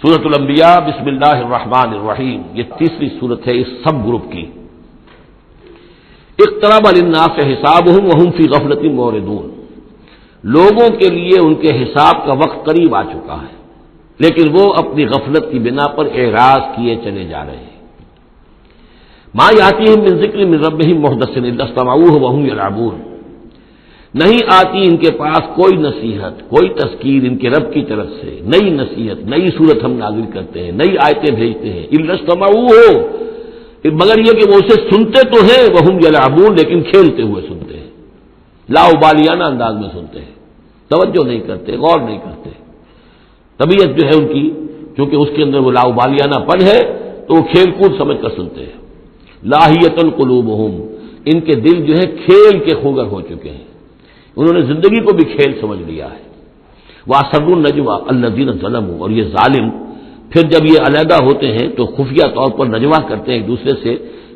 سورۃ الانبیاء بسم اللہ الرحمن الرحیم، یہ تیسری سورت ہے اس سب گروپ کی۔ اقترب للناس حسابهم وهم فی غفلۃ معرضون، لوگوں کے لیے ان کے حساب کا وقت قریب آ چکا ہے لیکن وہ اپنی غفلت کی بنا پر اعراض کیے چلے جا رہے ہیں۔ ما یاتیہم من ذکر من ربہم محدث الا استمعوہ وهم یلعبون، نہیں آتی ان کے پاس کوئی نصیحت، کوئی تذکیر ان کے رب کی طرف سے، نئی نصیحت، نئی صورت ہم نازل کرتے ہیں، نئی آیتیں بھیجتے ہیں، الا استمعوہ، مگر یہ کہ وہ اسے سنتے تو ہیں، وهم یلعبون، لیکن کھیلتے ہوئے سنتے ہیں، لاابالیانہ انداز میں سنتے ہیں، توجہ نہیں کرتے، غور نہیں کرتے۔ طبیعت جو ہے ان کی، کیونکہ اس کے اندر وہ لاابالیانہ پن ہے تو وہ کھیل کود سمجھ کر سنتے ہیں۔ لاہیۃ قلوبہم، ان کے دل جو ہے کھیل کے خوگر ہو چکے ہیں، انہوں نے زندگی کو بھی کھیل سمجھ لیا ہے۔ وَأَسَرُّوا النَّجْوَىٰ الَّذِينَ ظَلَمُوا، اور یہ ظالم پھر جب یہ علیحدہ ہوتے ہیں تو خفیہ طور پر نجوا کرتے ہیں، ایک دوسرے سے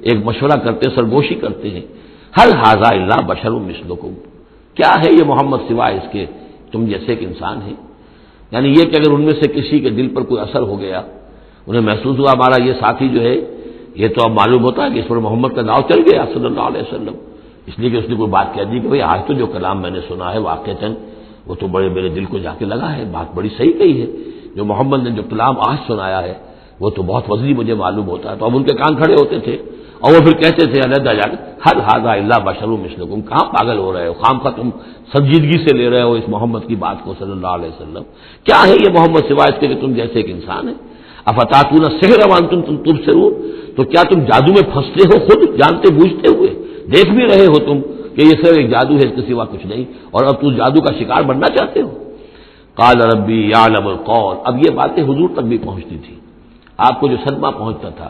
ایک مشورہ کرتے ہیں، سرگوشی کرتے ہیں، هل هذا الا بشر مثلکم، کیا ہے یہ محمد سوائے اس کے تم جیسے ایک انسان ہے۔ یعنی یہ کہ اگر ان میں سے کسی کے دل پر کوئی اثر ہو گیا، انہیں محسوس ہوا ہمارا یہ ساتھی جو ہے یہ تو اب معلوم ہوتا ہے کہ اس پر محمد کا داؤ چل گیا صلی اللہ علیہ وسلم، اس لیے کہ اس نے کوئی بات کہہ دی کہ بھئی آج تو جو کلام میں نے سنا ہے واقعتاً وہ تو بڑے میرے دل کو جا کے لگا ہے، بات بڑی صحیح کہی ہے، جو محمد نے جو کلام آج سنایا ہے وہ تو بہت وزنی مجھے معلوم ہوتا ہے۔ تو اب ان کے کان کھڑے ہوتے تھے اور وہ پھر کہتے تھے علیحدہ جا کے هل هذا الا بشر مثلکم، کہاں پاگل ہو رہے ہو، خامخواہ تم سنجیدگی سے لے رہے ہو اس محمد کی بات کو صلی اللہ علیہ وسلم، کیا ہے یہ محمد سوائے اس کے کہ تم جیسے ایک انسان ہے۔ افتاتون السحر وانتم تبصرون، تو کیا تم جادو میں پھنستے ہو خود جانتے بوجھتے ہوئے، دیکھ بھی رہے ہو تم کہ یہ صرف ایک جادو ہے، اس کے سوا کچھ نہیں، اور اب تم جادو کا شکار بننا چاہتے ہو۔ قال ربی یعلم القول، اب یہ باتیں حضور تک بھی پہنچتی تھی، آپ کو جو صدمہ پہنچتا تھا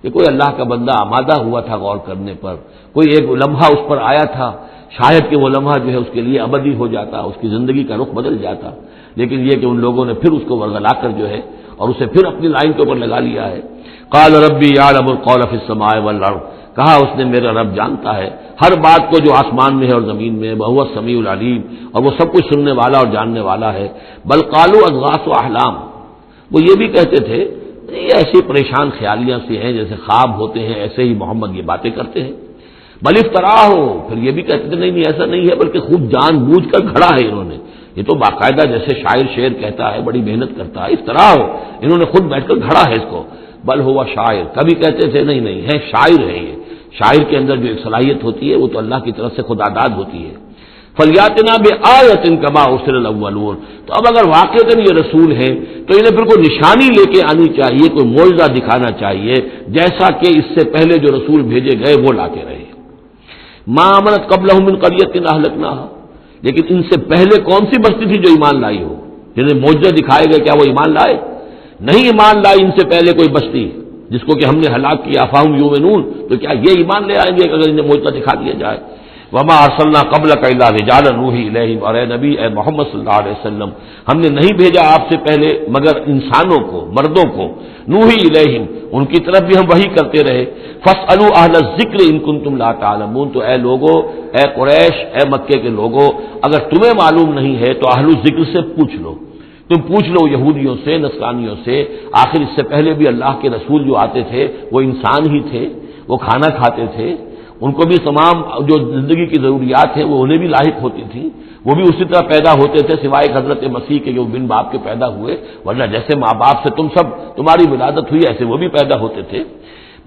کہ کوئی اللہ کا بندہ آمادہ ہوا تھا غور کرنے پر، کوئی ایک لمحہ اس پر آیا تھا، شاید کہ وہ لمحہ جو ہے اس کے لیے ابدی ہو جاتا، اس کی زندگی کا رخ بدل جاتا، لیکن یہ کہ ان لوگوں نے پھر اس کو ورگلا کر جو ہے اور اسے پھر اپنی لائن کے اوپر لگا لیا ہے۔ قال ربی یعلم القول فی السماء والارض، کہا اس نے میرا رب جانتا ہے ہر بات کو جو آسمان میں ہے اور زمین میں، وہو السمیع العلیم، اور وہ سب کچھ سننے والا اور جاننے والا ہے۔ بل قالوا اضغاث احلام، وہ یہ بھی کہتے تھے یہ ایسی پریشان خیالیاں سے ہیں جیسے خواب ہوتے ہیں، ایسے ہی محمد یہ باتیں کرتے ہیں۔ بل افترا ہو، پھر یہ بھی کہتے تھے نہیں ایسا نہیں ہے بلکہ خوب جان بوجھ کر گھڑا ہے انہوں نے، یہ تو باقاعدہ جیسے شاعر شعر کہتا ہے بڑی محنت کرتا ہے، افترا ہو، انہوں نے خود بیٹھ کر گھڑا ہے اس کو۔ بل ہوا شاعر، کبھی کہتے تھے نہیں ہے شاعر ہے، یہ شاعر کے اندر جو ایک صلاحیت ہوتی ہے وہ تو اللہ کی طرف سے خداداد ہوتی ہے۔ فلیاتنا بآیۃ کما ارسل الاولون، تو اب اگر واقعتاً یہ رسول ہیں تو انہیں پھر کوئی نشانی لے کے آنی چاہیے، کوئی معجزہ دکھانا چاہیے جیسا کہ اس سے پہلے جو رسول بھیجے گئے وہ لاتے رہے۔ ما آمنت قبلہم من قریۃ اہلکناھا، لیکن ان سے پہلے کون سی بستی تھی جو ایمان لائی ہو، جنہیں معجزے دکھائے گئے، کیا وہ ایمان لائے؟ نہیں ایمان لائی ان سے پہلے کوئی بستی جس کو کہ ہم نے ہلاک کیا، فہم یؤمنون، تو کیا یہ ایمان لے آئیں گے اگر انہیں معجزہ دکھا دیا جائے؟ وما ارسلنا قبلک الا رجالا نوحی الیہم، اور اے نبی اے محمد صلی اللہ علیہ وسلم ہم نے نہیں بھیجا آپ سے پہلے مگر انسانوں کو، مردوں کو، نوحی الیہم ان کی طرف بھی ہم وحی کرتے رہے۔ فاسألوا اہل الذکر ان کنتم لا تعلمون، تو اے لوگو، اے قریش، اے مکے کے لوگو، اگر تمہیں معلوم نہیں ہے تو اہل الذکر سے پوچھ لو، تم پوچھ لو یہودیوں سے، نصرانیوں سے، آخر اس سے پہلے بھی اللہ کے رسول جو آتے تھے وہ انسان ہی تھے، وہ کھانا کھاتے تھے، ان کو بھی تمام جو زندگی کی ضروریات ہیں وہ انہیں بھی لاحق ہوتی تھیں، وہ بھی اسی طرح پیدا ہوتے تھے سوائے حضرت مسیح کے جو بن باپ کے پیدا ہوئے، ورنہ جیسے ماں باپ سے تم سب تمہاری ولادت ہوئی ایسے وہ بھی پیدا ہوتے تھے۔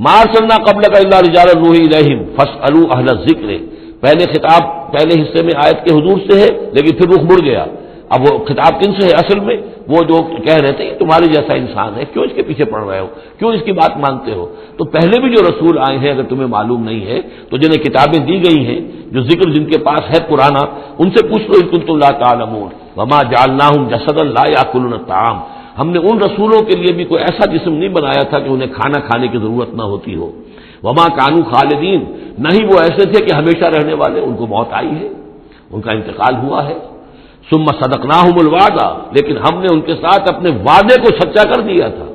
ما ارسلنا قبلک الا رجالا نوحی الیہم فاسألوا اہل الذکر، پہلے خطاب پہلے حصے میں آیت کے حضور سے ہے لیکن پھر رخ مڑ گیا، اب وہ خطاب کن سے ہے؟ اصل میں وہ جو کہہ رہے تھے کہ تمہارے جیسا انسان ہے، کیوں اس کے پیچھے پڑ رہے ہو، کیوں اس کی بات مانتے ہو؟ تو پہلے بھی جو رسول آئے ہیں اگر تمہیں معلوم نہیں ہے تو جنہیں کتابیں دی گئی ہیں، جو ذکر جن کے پاس ہے پرانا، ان سے پوچھ لو ان کنتم لا تعلمون۔ وما جعلناہم جسدا لا یاکلون الطعام، ہم نے ان رسولوں کے لیے بھی کوئی ایسا جسم نہیں بنایا تھا کہ انہیں کھانا کھانے کی ضرورت نہ ہوتی ہو۔ وما کانوا خالدین، نہیں وہ ایسے تھے کہ ہمیشہ رہنے والے، ان کو موت آئی ہے، ان کا انتقال ہوا ہے۔ ثم صدقناہم الوعدہ، لیکن ہم نے ان کے ساتھ اپنے وعدے کو سچا کر دیا تھا۔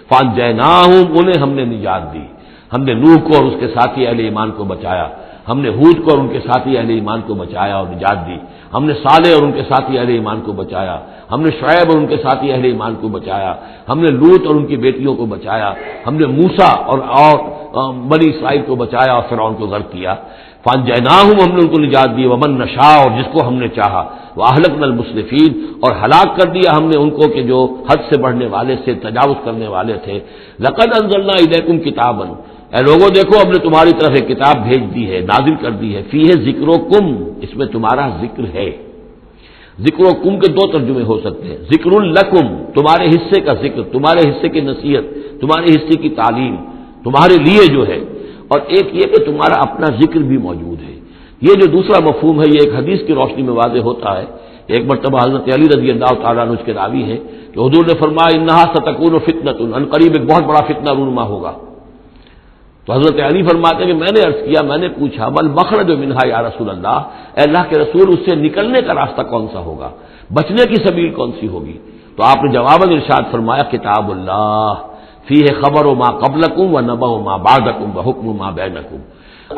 فانجیناہم، انہیں ہم نے نجات دی، ہم نے نوح کو اور اس کے ساتھی اہل ایمان کو بچایا، ہم نے ہود کو اور ان کے ساتھی اہل ایمان کو بچایا اور نجات دی۔ ہم نے صالح اور ان کے ساتھی اہل ایمان کو بچایا، ہم نے شعیب اور ان کے ساتھی اہل ایمان کو بچایا، ہم نے لوط اور ان کی بیٹیوں کو بچایا، ہم نے موسیٰ اور بنی اسرائیل کو بچایا اور فرعون کو غرق کیا۔ فانجیناہم، ہم نے ان کو نجات دی، ومن نشاء، اور جس کو ہم نے چاہا، واہلکنا المسرفین، اور ہلاک کر دیا ہم نے ان کو کہ جو حد سے بڑھنے والے سے تجاوز کرنے والے تھے۔ لقد انزلنا الیکم کتابا، اے لوگوں دیکھو ہم نے تمہاری طرف ایک کتاب بھیج دی ہے، نازل کر دی ہے، فیہ ذکرکم، اس میں تمہارا ذکر ہے۔ ذکرکم کے دو ترجمے ہو سکتے ہیں، ذکر لکم، تمہارے حصے کا ذکر، تمہارے حصے کی نصیحت، تمہارے حصے کی تعلیم، تمہارے لیے جو ہے، اور ایک یہ کہ تمہارا اپنا ذکر بھی موجود ہے۔ یہ جو دوسرا مفہوم ہے یہ ایک حدیث کی روشنی میں واضح ہوتا ہے۔ ایک مرتبہ حضرت علی رضی اللہ تعالیٰ عنہ اس کے راوی ہیں کہ حضور نے فرمایا انہا ستکون فتنۃ، ان قریب ایک بہت بڑا فتنہ رونما ہوگا۔ تو حضرت علی فرماتے ہیں کہ میں نے عرض کیا، میں نے پوچھا بل مخرج منہا یا رسول اللہ، اے اللہ کے رسول اس سے نکلنے کا راستہ کون سا ہوگا، بچنے کی سبیل کون سی ہوگی؟ تو آپ نے جواباً ارشاد فرمایا کتاب اللہ فیہ خبر ما قبلکم و نبأ ما بعدکم و حکم ما بینکم،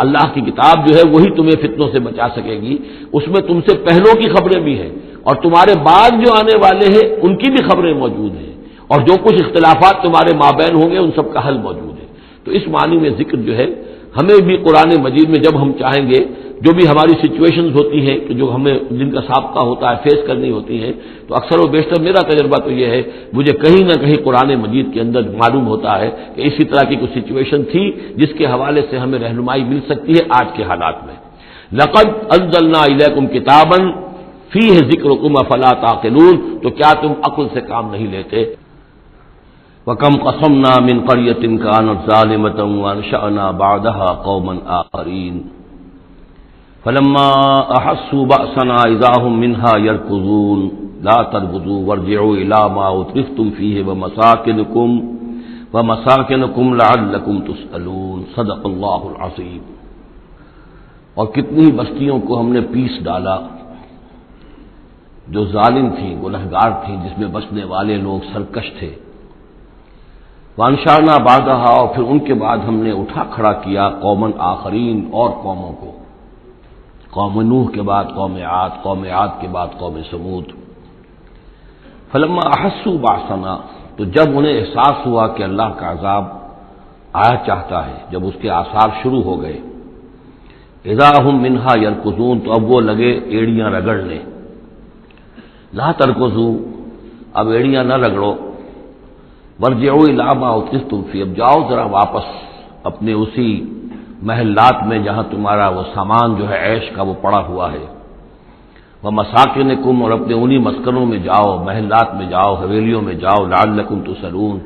اللہ کی کتاب جو ہے وہی تمہیں فتنوں سے بچا سکے گی، اس میں تم سے پہلوں کی خبریں بھی ہیں اور تمہارے بعد جو آنے والے ہیں ان کی بھی خبریں موجود ہیں، اور جو کچھ اختلافات تمہارے مابین ہوں گے ان سب کا حل موجود ہے۔ تو اس معنی میں ذکر جو ہے ہمیں بھی قرآن مجید میں جب ہم چاہیں گے، جو بھی ہماری سچویشنز ہوتی ہیں کہ جو ہمیں جن کا سابقہ ہوتا ہے فیس کرنی ہوتی ہیں، تو اکثر و بیشتر میرا تجربہ تو یہ ہے مجھے کہیں نہ کہیں قرآن مجید کے اندر معلوم ہوتا ہے کہ اسی طرح کی کوئی سچویشن تھی جس کے حوالے سے ہمیں رہنمائی مل سکتی ہے آج کے حالات میں۔ لقد انزلنا الیکم کتابا فیہ ذکرکم افلا تعقلون، تو کیا تم عقل سے کام نہیں لیتے؟ وَكَمْ قَصَمْنَا مِنْ قَرْيَةٍ كَانَتْ ظَالِمَةً وَأَنشَأْنَا بَعْدَهَا قَوْمًا آخَرِينَ فَلَمَّا أَحَسُّوا بَأْسَنَا إِذَا هُمْ مِنْهَا يَرْكُضُونَ لَا تَرْكُضُوا وَارْجِعُوا إِلَىٰ مَا أُتْرِفْتُمْ فِيهِ وَمَسَاكِنُكُمْ لَعَلَّكُمْ تُسْأَلُونَ صدق اللہ العظیم۔ اور کتنی بستیوں کو ہم نے پیس ڈالا جو ظالم تھیں، گنہگار تھیں، جس میں بسنے والے لوگ سرکش تھے۔ وانشانا بعدہا، اور پھر ان کے بعد ہم نے اٹھا کھڑا کیا قومن آخرین، اور قوموں کو، قوم نوح کے بعد قوم عاد، قوم عاد کے بعد قوم ثمود۔ فلما احسوا باسنا، تو جب انہیں احساس ہوا کہ اللہ کا عذاب آیا چاہتا ہے، جب اس کے آثار شروع ہو گئے، اذا ہم منہا یرکضون، تو اب وہ لگے ایڑیاں رگڑنے۔ لا ترکضوا، اب ایڑیاں نہ رگڑو، ورجعوا الی ما اترفتم فیہ، اب جاؤ ذرا واپس اپنے اسی محلات میں جہاں تمہارا وہ سامان جو ہے عیش کا وہ پڑا ہوا ہے، ومساکنکم، اور اپنے انہی مسکنوں میں جاؤ، محلات میں جاؤ، حویلیوں میں جاؤ، لعلکم تسألون،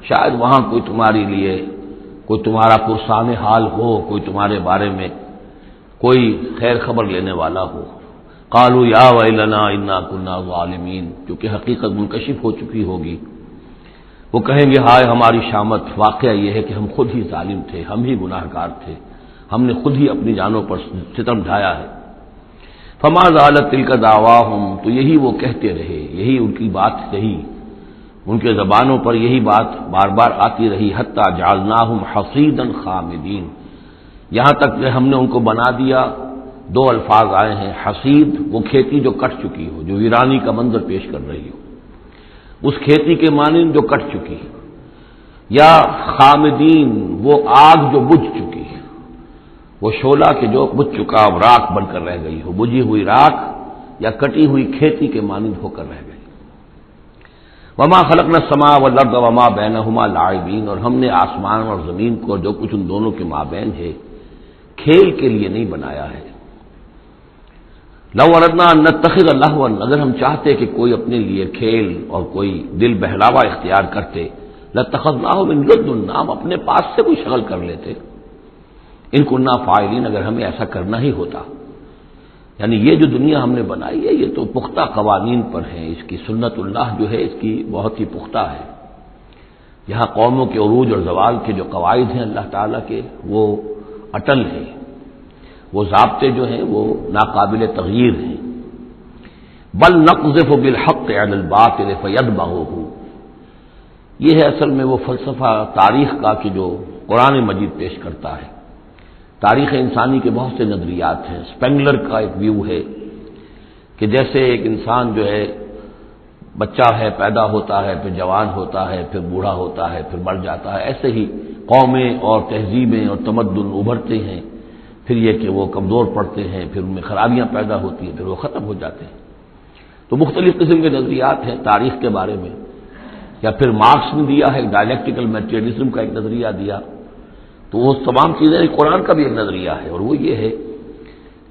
شاید وہاں کوئی تمہارے لیے کوئی تمہارا پرسان حال ہو، کوئی تمہارے بارے میں کوئی خیر خبر لینے والا ہو۔ قالوا یا ویلنا انا کنا ظالمین، کیونکہ حقیقت منکشف ہو چکی ہوگی، وہ کہیں گے ہائے ہماری شامت، واقعہ یہ ہے کہ ہم خود ہی ظالم تھے، ہم ہی گناہ گار تھے، ہم نے خود ہی اپنی جانوں پر ستم ڈھایا ہے۔ فما زالت تلک دعواہم، تو یہی وہ کہتے رہے، یہی ان کی بات رہی، ان کے زبانوں پر یہی بات بار بار آتی رہی، حتی جعلناہم حصیدا خامدین، یہاں تک کہ ہم نے ان کو بنا دیا، دو الفاظ آئے ہیں، حصید وہ کھیتی جو کٹ چکی ہو، جو ویرانی کا منظر پیش کر رہی ہو، اس کھیتی کے مانند جو کٹ چکی، یا خامدین وہ آگ جو بجھ چکی، وہ شعلہ کہ جو بجھ چکا اب راکھ بن کر رہ گئی ہو، بجھی ہوئی راکھ یا کٹی ہوئی کھیتی کے مانند ہو کر رہ گئی۔ وما خلقنا السماء والارض وما بینہما لاعبین، اور ہم نے آسمان اور زمین کو جو کچھ ان دونوں کے مابین ہے کھیل کے لیے نہیں بنایا ہے۔ لو اردنا ان نتخذ لہوا، اگر ہم چاہتے کہ کوئی اپنے لیے کھیل اور کوئی دل بہلاوا اختیار کرتے، لاتخذناہ من لدنا، ہم اپنے پاس سے کوئی شغل کر لیتے، ان کننا فاعلین، اگر ہمیں ایسا کرنا ہی ہوتا۔ یعنی یہ جو دنیا ہم نے بنائی ہے یہ تو پختہ قوانین پر ہے، اس کی سنت اللہ جو ہے اس کی بہت ہی پختہ ہے، یہاں قوموں کے عروج اور زوال کے جو قواعد ہیں اللہ تعالیٰ کے وہ اٹل ہیں، وہ ضابطے جو ہیں وہ ناقابل تغییر ہیں۔ بل نقذف بالحق علی الباطل فیدمغہ، یہ ہے اصل میں وہ فلسفہ تاریخ کا کہ جو قرآن مجید پیش کرتا ہے۔ تاریخ انسانی کے بہت سے نظریات ہیں، اسپینگلر کا ایک ویو ہے کہ جیسے ایک انسان جو ہے بچہ ہے، پیدا ہوتا ہے، پھر جوان ہوتا ہے، پھر بوڑھا ہوتا ہے، پھر مر جاتا ہے، ایسے ہی قومیں اور تہذیبیں اور تمدن ابھرتے ہیں، پھر یہ کہ وہ کمزور پڑتے ہیں، پھر ان میں خرابیاں پیدا ہوتی ہیں، پھر وہ ختم ہو جاتے ہیں۔ تو مختلف قسم کے نظریات ہیں تاریخ کے بارے میں، یا پھر مارکس نے دیا ہے ڈائلیکٹیکل میٹیریلزم کا ایک نظریہ دیا، تو وہ تمام چیزیں قرآن کا بھی ایک نظریہ ہے، اور وہ یہ ہے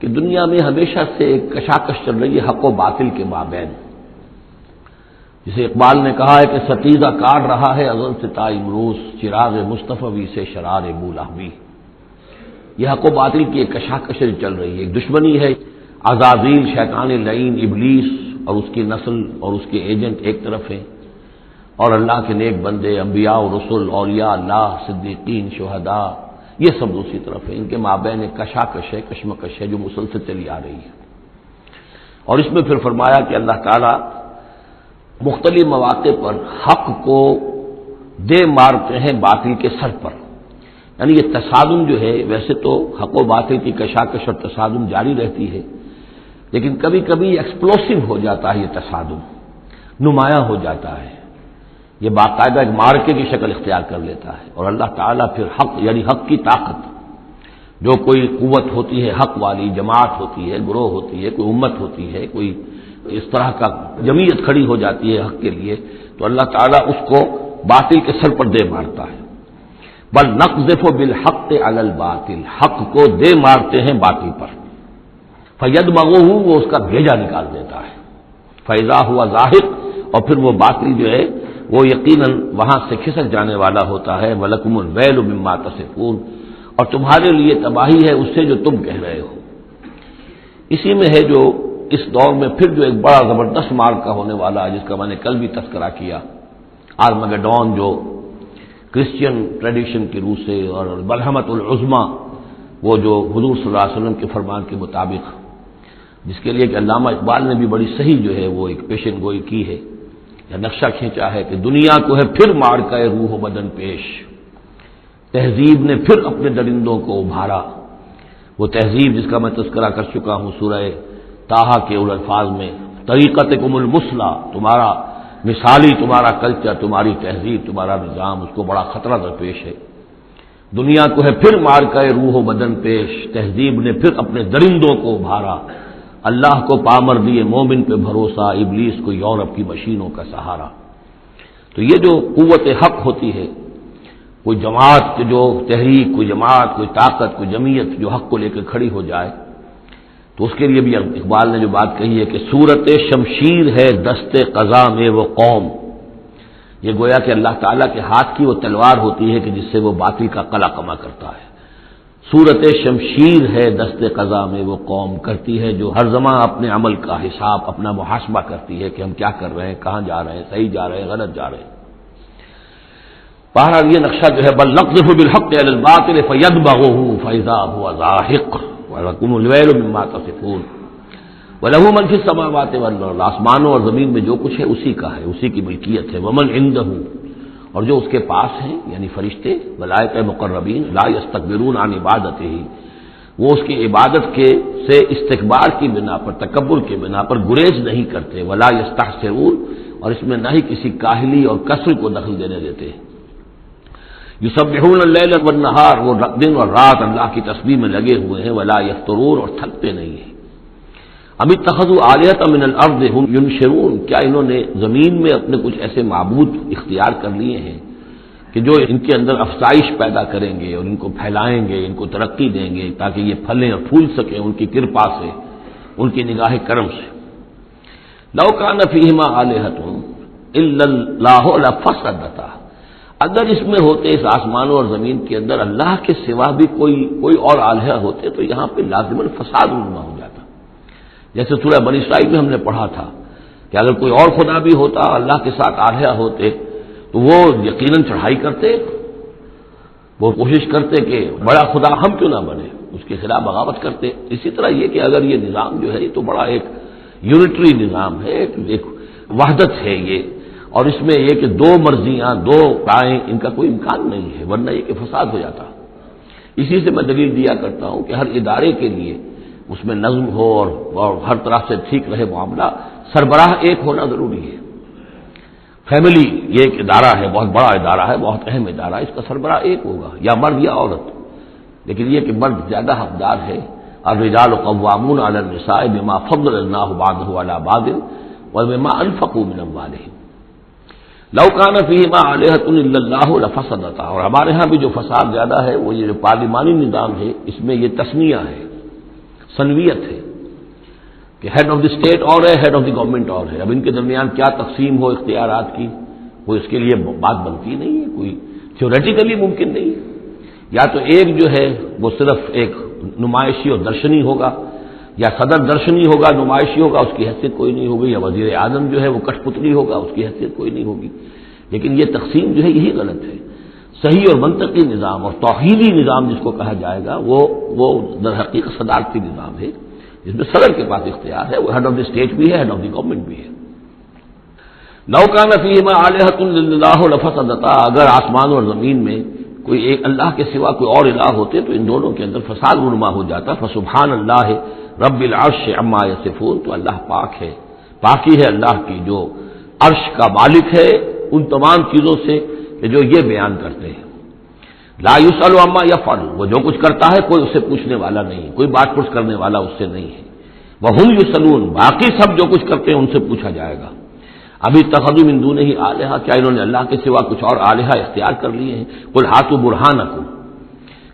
کہ دنیا میں ہمیشہ سے ایک کشاکش چل رہی ہے حق و باطل کے مابین، جسے اقبال نے کہا ہے کہ ستیزہ کاٹ رہا ہے ازل سے تا امروز، چراغ مصطفی سے شرار بولہوی۔ یہ حق و باطل کی ایک کشاکش چل رہی ہے، ایک دشمنی ہے، عزازیل شیطان لعین ابلیس اور اس کی نسل اور اس کے ایجنٹ ایک طرف ہیں، اور اللہ کے نیک بندے انبیاء و رسل، اولیاء اللہ، صدیقین، شہداء، یہ سب دوسری طرف ہیں۔ ان کے مابین ایک کشاکش ہے، کشمکش ہے جو مسلسل چلی آ رہی ہے۔ اور اس میں پھر فرمایا کہ اللہ تعالیٰ مختلف مواقع پر حق کو دے مارتے ہیں باطل کے سر پر، یعنی یہ تصادم جو ہے، ویسے تو حق و باطل کی کشاکش اور تصادم جاری رہتی ہے، لیکن کبھی کبھی ایکسپلوسو ہو جاتا ہے، یہ تصادم نمایاں ہو جاتا ہے، یہ باقاعدہ ایک مارکے کی شکل اختیار کر لیتا ہے، اور اللہ تعالیٰ پھر حق یعنی حق کی طاقت، جو کوئی قوت ہوتی ہے حق والی، جماعت ہوتی ہے، گروہ ہوتی ہے، کوئی امت ہوتی ہے، کوئی اس طرح کا جمعیت کھڑی ہو جاتی ہے حق کے لیے، تو اللہ تعالیٰ اس کو باطل کے سر پر دے مارتا ہے۔ بل نقذف بالحق علی الباطل، حق کو دے مارتے ہیں باطل پر، فیدمغہ، وہ اس کا بھیجا نکال دیتا ہے، فاذا ہوا زاہق، اور پھر وہ باطل جو ہے وہ یقیناً وہاں سے کھسک جانے والا ہوتا ہے، وَلَكُمُ الْوَيْلُ مِمَّا تَصِفُونَ، اور تمہارے لیے تباہی ہے اس سے جو تم کہہ رہے ہو۔ اسی میں ہے جو اس دور میں پھر جو ایک بڑا زبردست معرکہ ہونے والا ہے، جس کا میں نے کل بھی تذکرہ کیا، آرمگیڈون، جو کرسچین ٹریڈیشن کی روح سے، اور ملحمۃ العظمیٰ، وہ جو حضور صلی اللہ علیہ وسلم کے فرمان کے مطابق، جس کے لیے کہ علامہ اقبال نے بھی بڑی صحیح جو ہے وہ ایک پیشن گوئی کی ہے، یا نقشہ کھینچا ہے کہ دنیا کو ہے پھر معرکہ روح و بدن پیش، تہذیب نے پھر اپنے درندوں کو ابھارا، وہ تہذیب جس کا میں تذکرہ کر چکا ہوں سورہ طٰہٰ کے ان الفاظ میں، طریقتکم المثلیٰ، تمہارا مثالی تمہارا کلچر، تمہاری تہذیب، تمہارا نظام، اس کو بڑا خطرہ درپیش ہے، دنیا کو ہے پھر مارکہ روح و بدن پیش، تہذیب نے پھر اپنے درندوں کو ابھارا، اللہ کو پامر دیے مومن پہ بھروسہ، ابلیس کو یورپ کی مشینوں کا سہارا۔ تو یہ جو قوت حق ہوتی ہے، کوئی جماعت جو تحریک، کوئی جماعت، کوئی طاقت، کوئی جمعیت جو حق کو لے کے کھڑی ہو جائے، تو اس کے لیے بھی اقبال نے جو بات کہی ہے کہ صورت شمشیر ہے دست قضا میں وہ قوم، یہ گویا کہ اللہ تعالیٰ کے ہاتھ کی وہ تلوار ہوتی ہے کہ جس سے وہ باطل کا قلع کما کرتا ہے۔ صورت شمشیر ہے دست قضا میں وہ قوم، کرتی ہے جو ہر زمان اپنے عمل کا حساب، اپنا محاسبہ کرتی ہے کہ ہم کیا کر رہے ہیں، کہاں جا رہے ہیں، صحیح جا رہے ہیں، غلط جا رہے ہیں۔ بہرحال یہ نقشہ جو ہے بل نقذف بالحق علی الباطل فیدمغہ فاذا هو زاہق وَلَكُمُ الْوَيْلُ مِمَّا تَصِفُونَ وَلَهُ مَن فِي السَّمَاوَاتِ وَالْأَرْضِ، آسمانوں اور زمین میں جو کچھ ہے اسی کا ہے، اسی کی ملکیت ہے، وَمَن عِندَهُ، اور جو اس کے پاس ہیں یعنی فرشتے، ملائکہ مقربین، لا یستکبرون عن عبادتہ، وہ اس کی عبادت کے سے استکبار کی بنا پر، تکبر کی بنا پر گریز نہیں کرتے، ولا یستحسرون، اور اس میں نہ ہی کسی کاہلی اور کسل کو دخل دینے دیتے ہیں۔ یسبحون اللیل والنہار، وہ دن اور رات اللہ کی تسبیح میں لگے ہوئے ہیں، ولا یفترون، اور تھکتے نہیں ہیں۔ ام اتخذوا آلہۃ من الارض هم ینشرون، کیا انہوں نے زمین میں اپنے کچھ ایسے معبود اختیار کر لیے ہیں کہ جو ان کے اندر افزائش پیدا کریں گے اور ان کو پھیلائیں گے، ان کو ترقی دیں گے تاکہ یہ پھلیں اور پھول سکیں ان کی کرپا سے، ان کی نگاہ کرم سے۔ لو کان فیہما آلہۃ الا اللہ لفسدتا، اگر اس میں ہوتے، اس آسمانوں اور زمین کے اندر اللہ کے سوا بھی کوئی اور آلہہ ہوتے تو یہاں پہ لازماً فساد رونما ہو جاتا، جیسے سورہ بنی اسرائیل میں ہم نے پڑھا تھا کہ اگر کوئی اور خدا بھی ہوتا، اللہ کے ساتھ آلہہ ہوتے، تو وہ یقیناً چڑھائی کرتے، وہ کوشش کرتے کہ بڑا خدا ہم کیوں نہ بنے، اس کے خلاف بغاوت کرتے۔ اسی طرح یہ کہ اگر یہ نظام جو ہے یہ تو بڑا ایک یونٹری نظام ہے، ایک وحدت ہے یہ، اور اس میں یہ کہ دو مرضیاں، دو رائیں، ان کا کوئی امکان نہیں ہے، ورنہ یہ کہ فساد ہو جاتا۔ اسی سے میں دلیل دیا کرتا ہوں کہ ہر ادارے کے لیے اس میں نظم ہو اور ہر طرح سے ٹھیک رہے معاملہ، سربراہ ایک ہونا ضروری ہے۔ فیملی یہ ایک ادارہ ہے، بہت بڑا ادارہ ہے، بہت اہم ادارہ ہے، اس کا سربراہ ایک ہوگا، یا مرد یا عورت، لیکن یہ کہ مرد زیادہ حقدار ہے۔ الرجال قوامون علی النساء بما فضل اللہ بعضهم علی بعض وبما انفقوا من اموالهم لو کان فیہما آلہۃ الا اللہ لفسدتا۔ اور ہمارے ہاں بھی جو فساد زیادہ ہے وہ یہ جو پارلیمانی نظام ہے، اس میں یہ تسنیہ ہے، ثنویت ہے کہ ہیڈ آف دی اسٹیٹ اور ہے، ہیڈ آف دی گورنمنٹ اور ہے۔ اب ان کے درمیان کیا تقسیم ہو اختیارات کی، وہ اس کے لیے بات بنتی نہیں ہے، کوئی تھیوریٹیکلی ممکن نہیں ہے۔ یا تو ایک جو ہے وہ صرف ایک نمائشی اور درشنی ہوگا، یا صدر درشنی ہوگا، نمائشی ہوگا، اس کی حیثیت کوئی نہیں ہوگی، یا وزیر اعظم جو ہے وہ کٹ پتلی ہوگا، اس کی حیثیت کوئی نہیں ہوگی۔ لیکن یہ تقسیم جو ہے یہی غلط ہے۔ صحیح اور منطقی نظام اور توحیدی نظام جس کو کہا جائے گا وہ در حقیقت صدارتی نظام ہے، جس میں صدر کے پاس اختیار ہے، وہ ہیڈ آف دی اسٹیٹ بھی ہے، ہیڈ آف دی گورنمنٹ بھی ہے۔ لو کان فیہما آلہۃ الا اللہ لفسدتا، اگر آسمان اور زمین میں کوئی ایک اللہ کے سوا کوئی اور الہ ہوتے تو ان دونوں کے اندر فساد رونما ہو جاتا۔ فسبحان اللہ رب العرش عما یصفون، تو اللہ پاک ہے، پاکی ہے اللہ کی جو عرش کا مالک ہے ان تمام چیزوں سے کہ جو یہ بیان کرتے ہیں۔ لا یسأل عما یفعل، وہ جو کچھ کرتا ہے کوئی اس سے پوچھنے والا نہیں، کوئی بات پرس کرنے والا اس سے نہیں ہے۔ وہم یسألون، باقی سب جو کچھ کرتے ہیں ان سے پوچھا جائے گا۔ ابھی اتخذوا من دونہ آلہۃ، کیا انہوں نے اللہ کے سوا کچھ اور آلہہ اختیار کر لیے ہیں؟ قل ہاتوا برہانکم،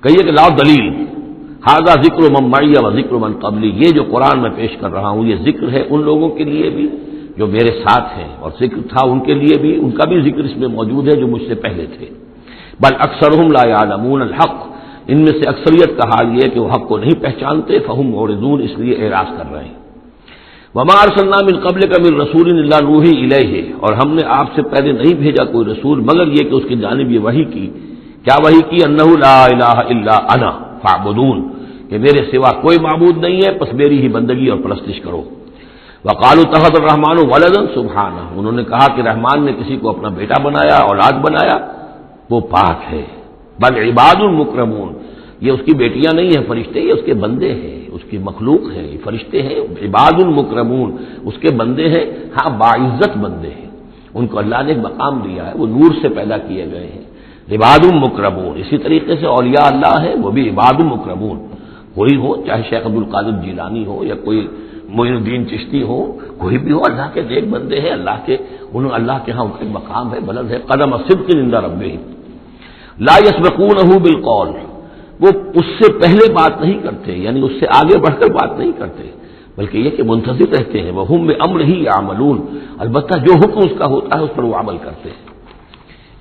کہیے کہ لاؤ دلیل۔ ھذا ذکر من معی و ذکر من قبلی، یہ جو قرآن میں پیش کر رہا ہوں یہ ذکر ہے ان لوگوں کے لیے بھی جو میرے ساتھ ہیں، اور ذکر تھا ان کے لیے بھی، ان کا بھی ذکر اس میں موجود ہے جو مجھ سے پہلے تھے۔ بل اکثرهم لا يعلمون الحق، ان میں سے اکثریت کا حال یہ ہے کہ وہ حق کو نہیں پہچانتے، فهم معرضون، اس لیے اعراض کر رہے ہیں۔ وما ارسلنا من قبلک من رسول الا نوحی الیہ، اور ہم نے آپ سے پہلے نہیں بھیجا کوئی رسول مگر یہ کہ اس کی جانب یہ وحی کی، کیا وحی کی؟ انہ لا الہ الا انا فاعبدون، کہ میرے سوا کوئی معبود نہیں ہے، پس میری ہی بندگی اور پرستش کرو۔ وقالوا اتخذ الرحمن ولدا سبحانہ، انہوں نے کہا کہ رحمان نے کسی کو اپنا بیٹا بنایا، اولاد بنایا، وہ پاک ہے۔ بل عباد مکرمون، یہ اس کی بیٹیاں نہیں ہیں فرشتے، یہ اس کے بندے ہیں، اس کی مخلوق ہیں، یہ فرشتے ہیں، عباد مکرمون، اس کے بندے ہیں، ہاں باعزت بندے ہیں، ان کو اللہ نے ایک مقام دیا ہے، وہ نور سے پیدا کیے گئے ہیں۔ عباد مکرمون، اسی طریقے سے اولیاء اللہ ہے وہ بھی عباد مکرمون، کوئی ہو، چاہے شیخ عبدالقادر جیلانی ہو یا کوئی معین الدین چشتی ہو، کوئی بھی ہو، اللہ کے نیک بندے ہیں، اللہ کے ہاں ان کا ایک مقام ہے، بلند ہے، قدم صدق عند ربہم لا یسبقونہ بالقول، وہ اس سے پہلے بات نہیں کرتے، یعنی اس سے آگے بڑھ کر بات نہیں کرتے، بلکہ یہ کہ منتظر رہتے ہیں، وہم بامرہ یعملون، البتہ جو حکم اس کا ہوتا ہے اس پر وہ عمل کرتے ہیں۔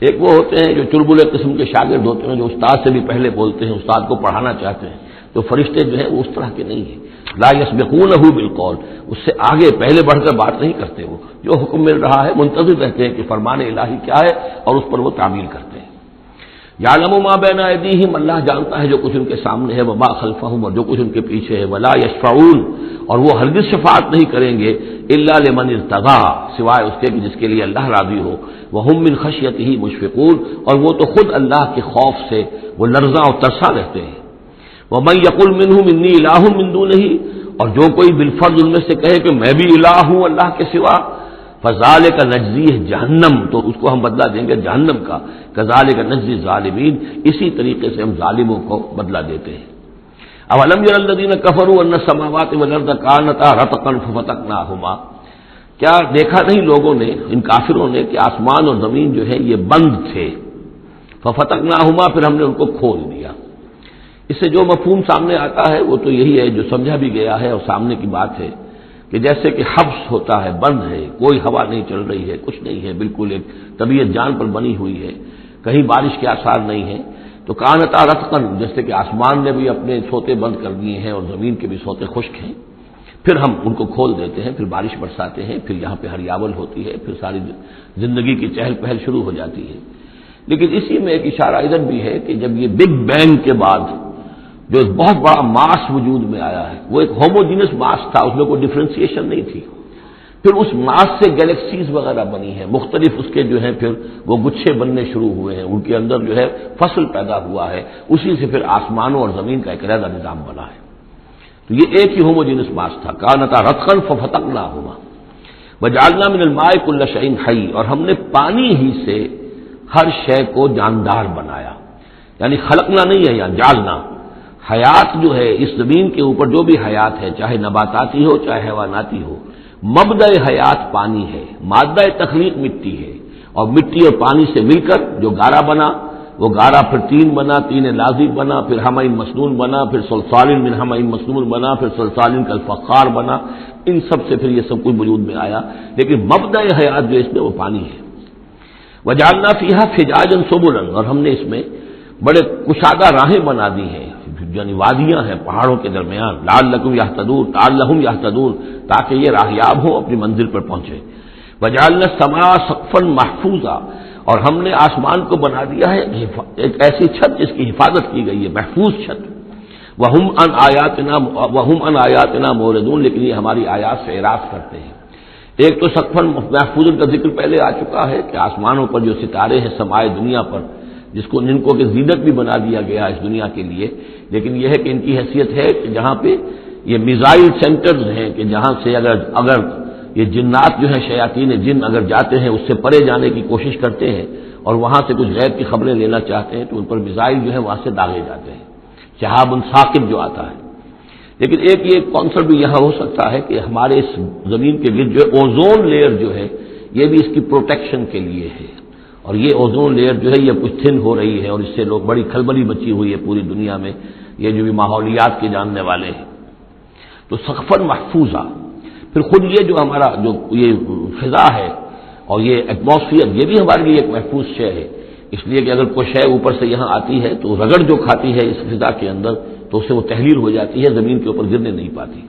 ایک وہ ہوتے ہیں جو چلبلے قسم کے شاگرد ہوتے ہیں، جو استاد سے بھی پہلے بولتے ہیں، استاد کو پڑھانا چاہتے ہیں، تو فرشتے جو ہیں وہ اس طرح کے نہیں ہیں، لا یسبقونہ بالقول، اس سے آگے پہلے بڑھ کر بات نہیں کرتے، وہ جو حکم مل رہا ہے منتظر رہتے ہیں کہ فرمان الہی کیا ہے اور اس پر وہ تعمیل کرتے ہیں۔ یعلم ما بین ایدیہم، اللہ جانتا ہے جو کچھ ان کے سامنے ہے، وما خلفہم، اور جو کچھ ان کے پیچھے ہے، ولا یشفعون، اور وہ ہرگز شفاعت نہیں کریں گے، الا لمن ارتضی، سوائے اس کے کہ جس کے لیے اللہ راضی ہو، وہم من خشیتہ مشفقون، اور وہ تو خود اللہ کے خوف سے وہ لرزاں اور ترساں رہتے ہیں۔ ومن یقل منہم انی الہ من دونہ، اور جو کوئی بالفرض ان میں سے کہے کہ میں بھی الہ ہوں اللہ کے سوا، فذالک نجزیہ جہنم، تو اس کو ہم بدلہ دیں گے جہنم کا، کذالک نجزی الظالمین، اسی طریقے سے ہم ظالموں کو بدلہ دیتے ہیں۔ اولم یری الذین کفروا ان السماوات والارض کانتا رتقا ففتقناہما، کیا دیکھا نہیں لوگوں نے، ان کافروں نے، کہ آسمان اور زمین جو ہے یہ بند تھے، ففتقناہما، پھر ہم نے ان کو کھول دیا۔ اس سے جو مفہوم سامنے آتا ہے وہ تو یہی ہے جو سمجھا بھی گیا ہے اور سامنے کی بات ہے کہ جیسے کہ حبس ہوتا ہے، بند ہے، کوئی ہوا نہیں چل رہی ہے، کچھ نہیں ہے، بالکل ایک طبیعت جان پر بنی ہوئی ہے، کہیں بارش کے آثار نہیں ہیں، تو کانتا رتقا، جیسے کہ آسمان نے بھی اپنے سوتے بند کر دیے ہیں اور زمین کے بھی سوتے خشک ہیں، پھر ہم ان کو کھول دیتے ہیں، پھر بارش برساتے ہیں، پھر یہاں پہ ہریاول ہوتی ہے، پھر ساری زندگی کی چہل پہل شروع ہو جاتی ہے۔ لیکن اسی میں ایک اشارہ ادھر بھی ہے کہ جب یہ بگ بینگ کے بعد جو ایک بہت بڑا ماس وجود میں آیا ہے، وہ ایک ہوموجینس ماس تھا، اس میں کوئی ڈفرینسیشن نہیں تھی، پھر اس ماس سے گیلیکسیز وغیرہ بنی ہیں، مختلف اس کے جو ہیں پھر وہ گچھے بننے شروع ہوئے ہیں، ان کے اندر جو ہے فصل پیدا ہوا ہے، اسی سے پھر آسمانوں اور زمین کا ایک علیحدہ نظام بنا ہے۔ تو یہ ایک ہی ہوموجینس ماس تھا. کانتا رتقا ففتقناہما وجعلنا من الماء كل شيء حي، اور ہم نے پانی ہی سے ہر شے کو جاندار بنایا. یعنی خلقنا نہیں ہے یہاں، جعلنا. حیات جو ہے اس زمین کے اوپر جو بھی حیات ہے، چاہے نباتاتی ہو چاہے حیواناتی ہو، مبدأ حیات پانی ہے، مادہ تخلیق مٹی ہے، اور مٹی اور پانی سے مل کر جو گارا بنا، وہ گارا پھر تین بنا، تین لازم بنا، پھر حمأ مسنون بنا، پھر صلصال من حمأ مسنون بنا، پھر صلصال کالفخار بنا. ان سب سے پھر یہ سب کچھ وجود میں آیا، لیکن مبدأ حیات جو اس میں وہ پانی ہے. وجعلنا فیہا فجاجا سبلا، اور ہم نے اس میں بڑے کشادہ راہیں بنا دی ہیں، یعنی وادیاں ہیں پہاڑوں کے درمیان. لعلکم یہتدون، تاکہ یہ راہیاب ہوں، اپنی منزل پر پہنچے. وجعلنا السماء سقفا محفوظا، اور ہم نے آسمان کو بنا دیا ہے ایک ایسی چھت جس کی حفاظت کی گئی ہے، محفوظ چھت. وہم عن آیاتنا موردون، لیکن یہ ہماری آیات سے اعراض کرتے ہیں. ایک تو سقفا محفوظ کا ذکر پہلے آ چکا ہے کہ آسمانوں پر جو ستارے ہیں سمائے دنیا پر، جن کو کہ زینت بھی بنا دیا گیا اس دنیا کے لیے، لیکن یہ ہے کہ ان کی حیثیت ہے کہ جہاں پہ یہ میزائل سینٹرز ہیں، کہ جہاں سے اگر یہ جنات جو ہیں، شیاطین جن اگر جاتے ہیں اس سے پرے جانے کی کوشش کرتے ہیں اور وہاں سے کچھ غیب کی خبریں لینا چاہتے ہیں، تو ان پر میزائل جو ہے وہاں سے داغے جاتے ہیں، شہاب ثاقب جو آتا ہے. لیکن ایک یہ کانسیپٹ بھی یہاں ہو سکتا ہے کہ ہمارے اس زمین کے گرد جو اوزون لیئر جو ہے یہ بھی اس کی پروٹیکشن کے لیے ہے، اور یہ اوزون لیئر جو ہے یہ کچھ تھن ہو رہی ہے، اور اس سے لوگ بڑی کھلبلی مچی ہوئی ہے پوری دنیا میں، یہ جو بھی ماحولیات کے جاننے والے ہیں. تو سقفاً محفوظہ، پھر خود یہ جو ہمارا جو یہ فضا ہے اور یہ ایٹماسفیئر، یہ بھی ہمارے لیے ایک محفوظ شے ہے، اس لیے کہ اگر کوئی شے اوپر سے یہاں آتی ہے تو رگڑ جو کھاتی ہے اس فضا کے اندر تو اس سے وہ تحلیل ہو جاتی ہے، زمین کے اوپر گرنے نہیں پاتی.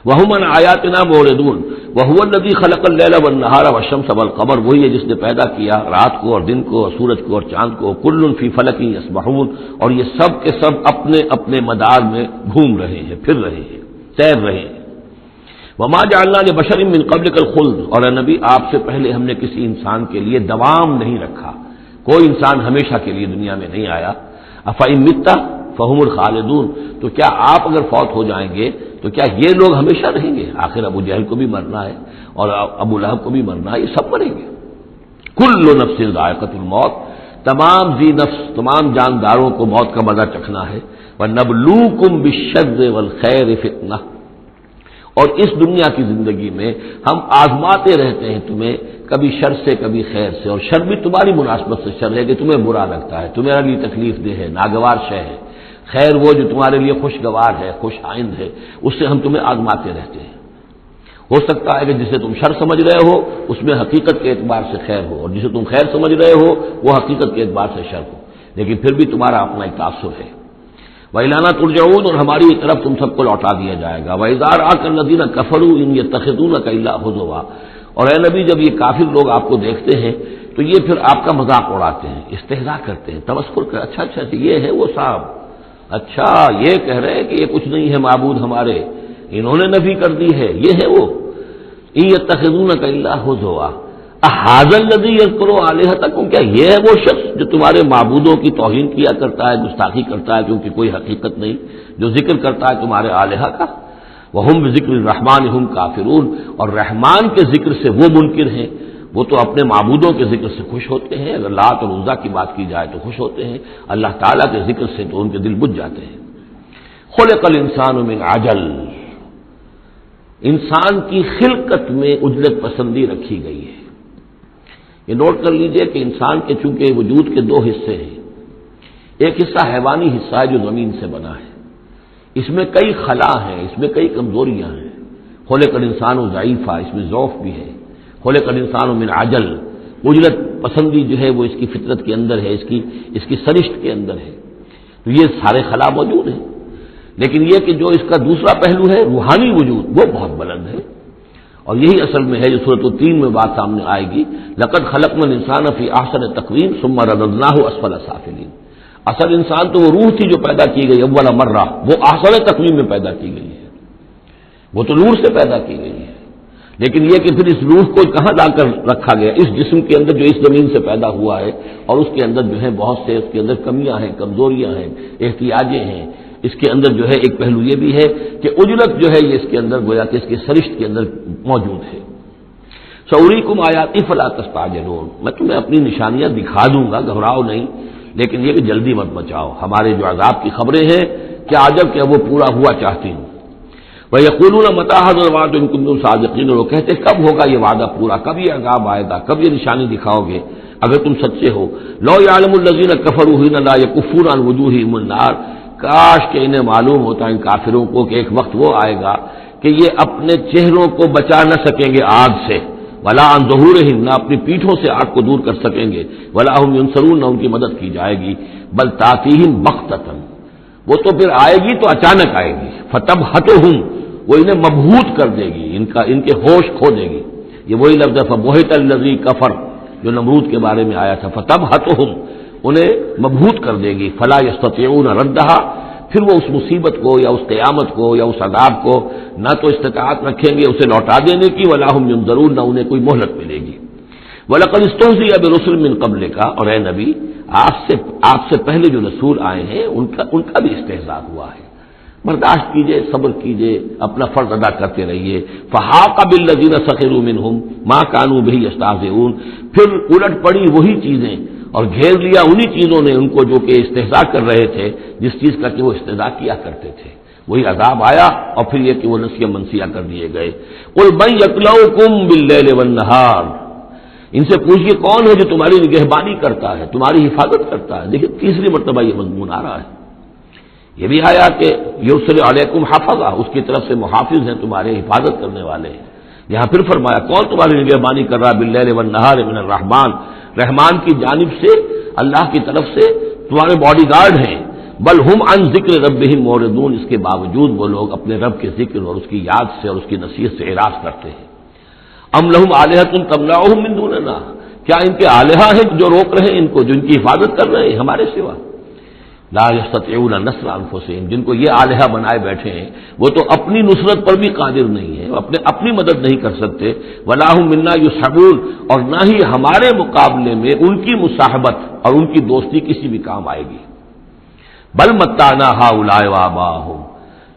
وَهُمْ عَنْ آیَاتِنَا مُعْرِضُونَ وَهُوَ الَّذِي خَلَقَ اللَّيْلَ وَالنَّهَارَ وَالشَّمْسَ وَالْقَمَرَ، وہی ہے جس نے پیدا کیا رات کو اور دن کو اور سورج کو اور چاند کو. كُلٌّ فِي فَلَكٍ يَسْبَحُونَ، اور یہ سب کے سب اپنے اپنے مدار میں گھوم رہے ہیں، پھر رہے ہیں، تیر رہے ہیں. وَمَا جَعَلْنَا لِبَشَرٍ مِّن قَبْلِكَ الْخُلْدَ، اور اے نبی آپ سے پہلے ہم نے کسی انسان کے لیے دوام نہیں رکھا، کوئی انسان ہمیشہ کے لیے دنیا میں نہیں آیا. أَفَإِن مِتَّ فَهُمُ الْخَالِدُونَ، تو کیا آپ اگر فوت ہو جائیں گے تو کیا یہ لوگ ہمیشہ رہیں گے؟ آخر ابو جہل کو بھی مرنا ہے اور ابو لہب کو بھی مرنا ہے، یہ سب مریں گے. كُلُّ نَفْسٍ ذَائِقَةُ الْمَوْتِ، تمام ذی نفس، تمام جانداروں کو موت کا مزہ چکھنا ہے. وَنَبْلُوكُمْ بِالشَّرِّ وَالْخَيْرِ فِتْنَةً، اور اس دنیا کی زندگی میں ہم آزماتے رہتے ہیں تمہیں، کبھی شر سے کبھی خیر سے، اور شر بھی تمہاری مناسبت سے شر ہے کہ تمہیں برا لگتا ہے، تمہارے لیے تکلیف دہ ہے، ناگوار شے ہے. خیر وہ جو تمہارے لیے خوشگوار ہے، خوش آئند ہے، اس سے ہم تمہیں آزماتے رہتے ہیں. ہو سکتا ہے کہ جسے تم شر سمجھ رہے ہو اس میں حقیقت کے اعتبار سے خیر ہو، اور جسے تم خیر سمجھ رہے ہو وہ حقیقت کے اعتبار سے شر ہو، لیکن پھر بھی تمہارا اپنا ایک تاثر ہے. وَإِلَيْنَا تُرْجَعُونَ، اور ہماری طرف تم سب کو لوٹا دیا جائے گا. وَإِذَا رَآكَ الَّذِينَ كَفَرُوا إِن يَتَّخِذُونَكَ إِلَّا هُزُوًا، اور اے نبی جب یہ کافر لوگ آپ کو دیکھتے ہیں تو یہ پھر آپ کا مذاق اڑاتے ہیں، استہزاء کرتے ہیں، تمسخر کر، اچھا یہ ہے وہ صاحب، اچھا یہ کہہ رہے ہیں کہ یہ کچھ نہیں ہے معبود ہمارے، انہوں نے نفی کر دی ہے، یہ ہے وہ. إِن يَتَّخِذُونَكَ إِلَّا هُزُوًا أَهَٰذَا الَّذِي يَذْكُرُ آلِهَتَكُمْ، کیا یہ ہے وہ شخص جو تمہارے معبودوں کی توہین کیا کرتا ہے، گستاخی کرتا ہے کیونکہ کوئی حقیقت نہیں، جو ذکر کرتا ہے تمہارے آلہہ کا. وَهُمْ بِذِكْرِ الرَّحْمَٰنِ هُمْ كَافِرُونَ، اور رحمان کے ذکر سے وہ منکر ہیں، وہ تو اپنے معبودوں کے ذکر سے خوش ہوتے ہیں، اگر لات اور عزیٰ کی بات کی جائے تو خوش ہوتے ہیں، اللہ تعالیٰ کے ذکر سے تو ان کے دل بجھ جاتے ہیں. خُلِقَ الْإِنسَانُ مِنْ عَجَلٍ، انسان کی خلقت میں عجلت پسندی رکھی گئی ہے. یہ نوٹ کر لیجئے کہ انسان کے چونکہ وجود کے دو حصے ہیں، ایک حصہ حیوانی حصہ ہے جو زمین سے بنا ہے، اس میں کئی خلا ہیں، اس میں کئی کمزوریاں ہیں. خلق الانسان ضعیفہ، اس میں ضعف بھی ہے. خلق الانسان من عجل، عجلت پسندی جو ہے وہ اس کی فطرت کے اندر ہے، اس کی سرشت کے اندر ہے. تو یہ سارے خلا موجود ہیں، لیکن یہ کہ جو اس کا دوسرا پہلو ہے روحانی وجود، وہ بہت بلند ہے. اور یہی اصل میں ہے جو سورۃ التین میں بات سامنے آئے گی، لقد خلقنا الانسان فی احسن تقویم ثم رددناہ اسفل سافلین. اصل انسان تو وہ روح تھی جو پیدا کی گئی اول مرہ، وہ احسن تقویم میں پیدا کی گئی ہے، وہ تو نور سے پیدا کی گئی ہے. لیکن یہ کہ پھر اس روح کو کہاں لا کر رکھا گیا، اس جسم کے اندر جو اس زمین سے پیدا ہوا ہے، اور اس کے اندر جو ہے بہت سے اس کے اندر کمیاں ہیں، کمزوریاں ہیں، احتیاجیں ہیں. اس کے اندر جو ہے ایک پہلو یہ بھی ہے کہ اجلت جو ہے یہ اس کے اندر گویا کہ اس کی سرشت کے اندر موجود ہے۔ سوریکم آیاتی فلا تستعجلون، میں تمہیں اپنی نشانیاں دکھا دوں گا، گھبراؤ نہیں، لیکن یہ کہ جلدی مت مچاؤ، ہمارے جو عذاب کی خبریں ہیں کیا عجب کہ وہ پورا ہوا چاہتی ہوں۔ وَيَقُولُونَ مَتَىٰ هَٰذَا الْوَعْدُ إِن كُنتُمْ صَادِقِينَ، وہ کہتے کب ہوگا یہ وعدہ پورا، کب یہ عذاب آئے گا، کب یہ نشانی دکھاؤ گے اگر تم سچے ہو۔ لَوْ يَعْلَمُ الَّذِينَ كَفَرُوا حِينَ لَا يَكُفُّونَ عَنْ وُجُوهِهِمُ النَّارَ، کاش کہ انہیں معلوم ہوتا ان کافروں کو کہ ایک وقت وہ آئے گا کہ یہ اپنے چہروں کو بچا نہ سکیں گے آگ سے، ولا عن ظہورہم، نہ اپنی پیٹھوں سے آگ کو دور کر سکیں گے، ولا ہم ینصرون، نہ ان کی مدد کی جائے گی، بل تاتیہم بغتۃ، وہ تو پھر آئے گی تو اچانک آئے گی، فتبہتہم، وہ انہیں مبہوت کر دے گی، ان کے ہوش کھو دے گی۔ یہ وہی لفظ ہے فبہت الذی کفر جو نمرود کے بارے میں آیا تھا، فتبہتہم، انہیں مبہوت کر دے گی، فلا یستطیعون ردھا، پھر وہ اس مصیبت کو یا اس قیامت کو یا اس عذاب کو نہ تو استطاعت رکھیں گے اسے لوٹا دینے کی، ولا ہم ینظرون، نہ انہیں کوئی مہلت ملے گی۔ وَلَقَدِ اسْتُهْزِئَ بِرُسُلٍ مِّن قَبْلِكَ، اور اے نبی آپ سے پہلے جو رسول آئے ہیں ان کا بھی استہزاء ہوا ہے، برداشت کیجئے، صبر کیجئے، اپنا فرض ادا کرتے رہیے۔ فَحَاقَ بِالَّذِينَ سَخِرُوا مِنْهُمْ مَا كَانُوا بِهِ يَسْتَهْزِئُونَ، پھر الٹ پڑی وہی چیزیں اور گھیر لیا انہی چیزوں نے ان کو جو کہ استہزاء کر رہے تھے، جس چیز کا کہ وہ استہزاء کیا کرتے تھے، وہی عذاب آیا اور پھر یہ کہ وہ نسیہ منسیہ کر دیے گئے۔ قُلْ مَن يَكْلَؤُكُم بِاللَّيْلِ وَالنَّهَارِ، ان سے پوچھئے کون ہے جو تمہاری نگہبانی کرتا ہے، تمہاری حفاظت کرتا ہے۔ دیکھیں تیسری مرتبہ یہ مضمون آ رہا ہے، یہ بھی آیا کہ یرسل علیکم حفظہ، اس کی طرف سے محافظ ہیں، تمہارے حفاظت کرنے والے ہیں۔ یہاں پھر فرمایا کون تمہاری نگہبانی کر رہا ہے، باللیل والنہار من الرحمن، رحمان کی جانب سے، اللہ کی طرف سے تمہارے باڈی گارڈ ہیں۔ بل ہم عن ذکر ربہم معرضون، اس کے باوجود وہ لوگ اپنے رب کے ذکر اور اس کی یاد سے اور اس کی نصیحت سے اعراض کرتے ہیں۔ ام لہم آلہۃ تمنعہم من دوننا، کیا ان کے آلہہ ہیں جو روک رہے ہیں ان کو، جو ان کی حفاظت کر رہے ہیں ہمارے سوا؟ لا یستطیعون نصر انفسہم، جن کو یہ آلہہ بنائے بیٹھے ہیں وہ تو اپنی نصرت پر بھی قادر نہیں ہے، اپنی مدد نہیں کر سکتے۔ ولا ہم منا یصحبون، اور نہ ہی ہمارے مقابلے میں ان کی مصاحبت اور ان کی دوستی کسی بھی کام آئے گی۔ بل متعنا ہؤلاء وآباءہم،